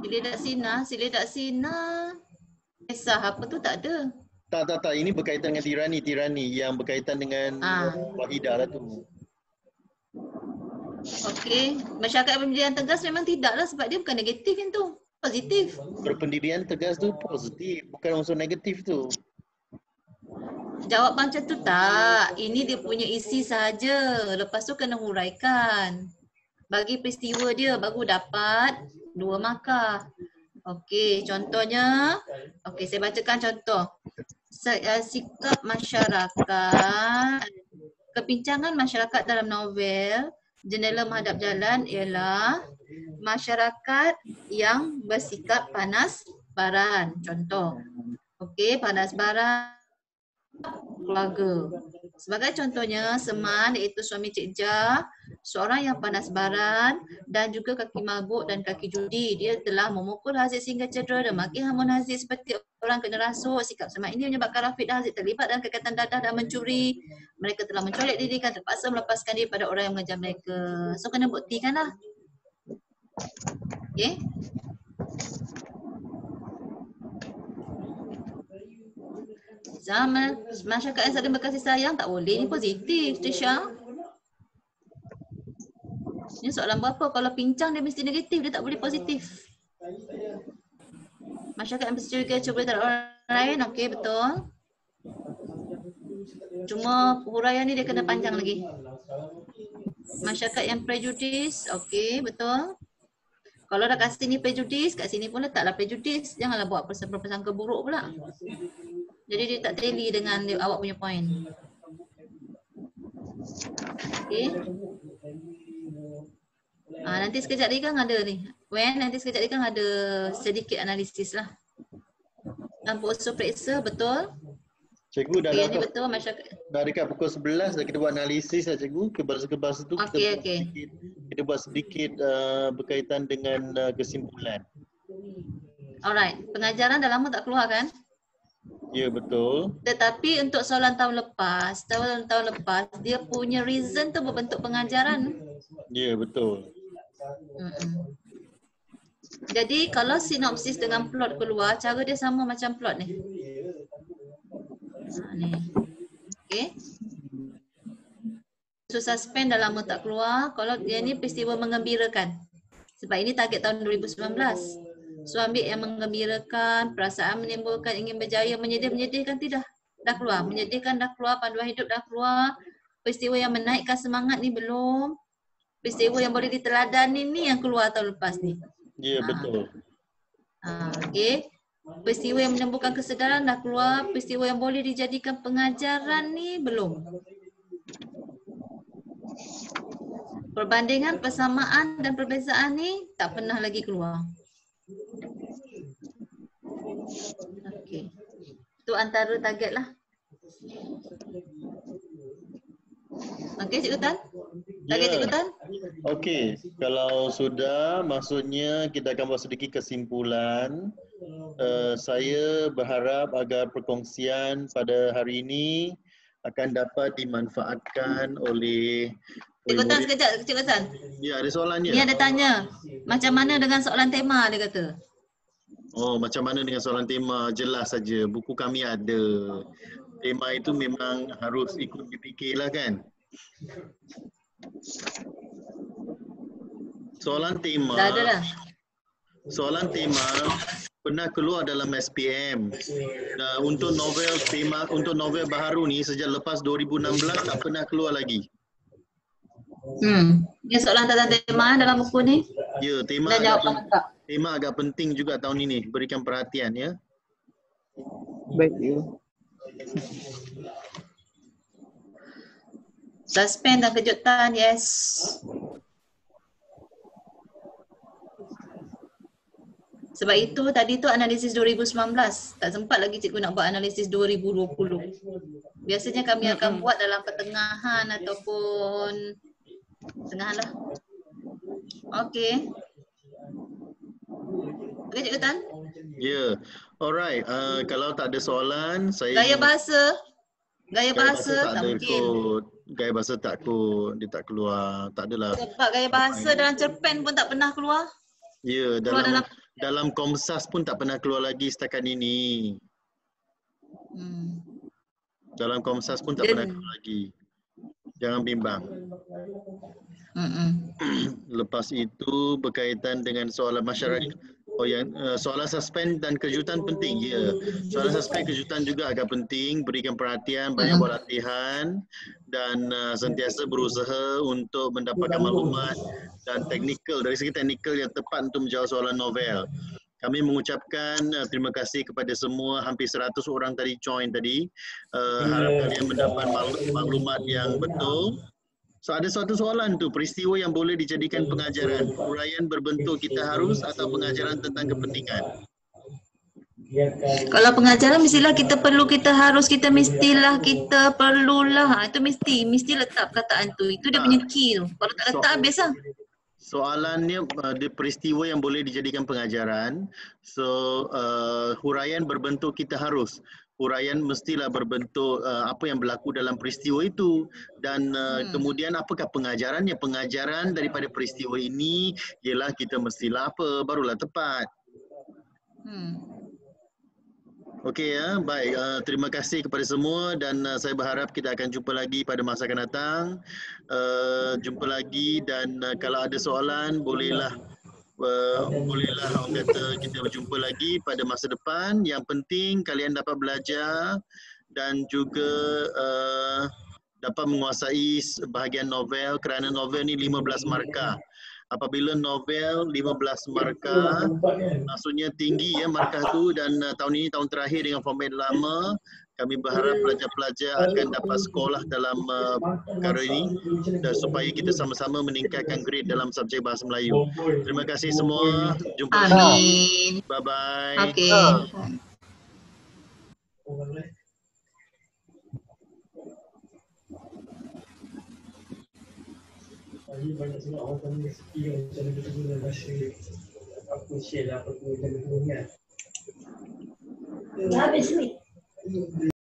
Sili Daksina. Kisah apa tu tak ada. Tak. Ini berkaitan dengan tirani yang berkaitan dengan Wahidah lah tu. Okey. Masyarakat berpendirian tegas memang tidaklah sebab dia bukan negatif yang tu. Positif. Berpendirian tegas tu positif, bukan unsur negatif tu. Jawab macam tu tak. Ini dia punya isi sahaja. Lepas tu kena huraikan. Bagi peristiwa dia baru dapat 2 markah. Okey, contohnya. Okey, saya bacakan contoh. Sikap masyarakat. Kebincangan masyarakat dalam novel Jendela Menghadap Jalan ialah masyarakat yang bersikap panas baran. Contoh. Okey, panas baran keluarga. Sebagai contohnya, Seman iaitu suami Cik Jah, seorang yang panas baran dan juga kaki mabuk dan kaki judi. Dia telah memukul Haziq sehingga cedera dan maki hamun Haziq seperti orang kena rasuk. Sikap Seman ini menyebabkan Rafiq dan Haziq terlibat dalam kekaitan dadah dan mencuri. Mereka telah mencolek diri dan terpaksa melepaskan diri pada orang yang mengejar mereka. So kena buktikanlah. Okey. Zaman masyarakat yang saling berkasih sayang tak boleh, ni positif, Tisha. Ni soalan berapa? Kalau pincang dia mesti negatif, dia tak boleh positif. Masyarakat yang bersetuju cuba terhadap orang lain, okey betul. Cuma huraian ni dia kena panjang lagi. Masyarakat yang prejudis, okey betul. Kalau dah kat sini prejudis, kat sini pun letaklah prejudis. Janganlah buat prasangka buruk pula. Jadi dia tak tally dengan awak punya point. Okey. Nanti sekejap lagi kan ada ni. Nanti sekejap lagi kan ada sedikit analisis lah. Tanpa usul periksa, betul? Cikgu dah okay, betul masyarakat. Dah dekat pukul 11 dah kita buat analisis lah cikgu. Kebas-kebas tu kita buat sedikit berkaitan dengan kesimpulan. Alright, pengajaran dah lama tak keluar kan? Ya betul. Tetapi untuk soalan tahun lepas dia punya reason tu berbentuk pengajaran. Ya betul. Jadi kalau sinopsis dengan plot keluar, cara dia sama macam plot ni. Ni. Okey. Suspend dah lama tak keluar. Kalau dia ni peristiwa mengembirakan. Sebab ini target tahun 2019. So ambil yang menggembirakan, perasaan menimbulkan, ingin berjaya, menyedihkan tidak. Dah keluar. Menyedihkan dah keluar, panduan hidup dah keluar. Peristiwa yang menaikkan semangat ni belum. Peristiwa yang boleh diteladani ni yang keluar tahun lepas ni. Ya betul. Okey. Peristiwa yang menimbulkan kesedaran dah keluar. Peristiwa yang boleh dijadikan pengajaran ni belum. Perbandingan, persamaan dan perbezaan ni tak pernah lagi keluar. Okey. Itu antara target lah. Okey Cikgu Tan? Target Cikgu Tan? Okey. Kalau sudah, maksudnya kita akan buat sedikit kesimpulan. Saya berharap agar perkongsian pada hari ini akan dapat dimanfaatkan oleh Cikgu Tan sekejap, Cikgu Tan. Ya, ada soalannya. Ni ada tanya, macam mana dengan soalan tema dia kata? Oh, macam mana dengan soalan tema? Jelas saja. Buku kami ada. Tema itu memang harus ikut dipikirlah kan. Soalan tema. Dah ada dah. Soalan tema pernah keluar dalam SPM. Untuk novel tema, untuk novel baharu ni sejak lepas 2016 tak pernah keluar lagi. Ini soalan tentang tema dalam buku ni. Ya, tema Dah jawab tak? tema agak penting juga tahun ini. Berikan perhatian ya. Baik, ya. Suspend dan kejutan, yes. Sebab itu tadi tu analisis 2019. Tak sempat lagi cikgu nak buat analisis 2020. Biasanya kami akan buat dalam pertengahan ataupun pertengahan lah. Okey. Okey Cikgu Tan. Ya. Alright. Kalau tak ada soalan, saya Gaya bahasa. Gaya bahasa tak tak ada mungkin. kot. Gaya bahasa tak kot. Dia tak keluar. Tak adalah. Sebab gaya bahasa dalam cerpen pun tak pernah keluar. Ya, Keluar dalam Komsas pun tak pernah keluar lagi setakat ini. Dalam Komsas pun tak pernah keluar lagi. Jangan bimbang. Lepas itu berkaitan dengan soalan masyarakat. Oh yang soalan suspend dan kejutan penting. Ya. Soalan suspend kejutan juga agak penting. Berikan perhatian, banyak buat latihan dan sentiasa berusaha untuk mendapatkan maklumat dan teknikal, dari segi teknikal yang tepat untuk menjawab soalan novel. Kami mengucapkan terima kasih kepada semua, hampir 100 orang tadi join tadi. Harap kalian mendapat maklumat yang betul. So ada suatu soalan tu, peristiwa yang boleh dijadikan pengajaran. Huraian berbentuk kita harus atau pengajaran tentang kepentingan? Kalau pengajaran mestilah kita perlu, kita harus, kita mestilah, kita perlulah. Itu mesti letak perkataan tu. Itu dia punya key tu. Kalau tak letak habis lah. Soalannya ada peristiwa yang boleh dijadikan pengajaran. So huraian berbentuk kita harus. Huraian mestilah berbentuk apa yang berlaku dalam peristiwa itu dan kemudian apakah pengajarannya. Pengajaran daripada peristiwa ini ialah kita mestilah apa, barulah tepat. Okey ya, baik. Terima kasih kepada semua dan saya berharap kita akan jumpa lagi pada masa akan datang. Jumpa lagi dan kalau ada soalan bolehlah orang kata kita berjumpa lagi pada masa depan. Yang penting kalian dapat belajar dan juga dapat menguasai bahagian novel kerana novel ni 15 markah. Apabila novel 15 markah, maksudnya tinggi ya markah tu dan tahun ini tahun terakhir dengan format lama, kami berharap pelajar-pelajar akan dapat sekolah dalam perkara ini dan supaya kita sama-sama meningkatkan grade dalam subjek Bahasa Melayu. Terima kasih semua. Jumpa lagi. Bye-bye. Okey. Banyak sangat orang tanya resipi yang macam mana kita guna bahasa apa share lah apa macam tu kan. Habis ni.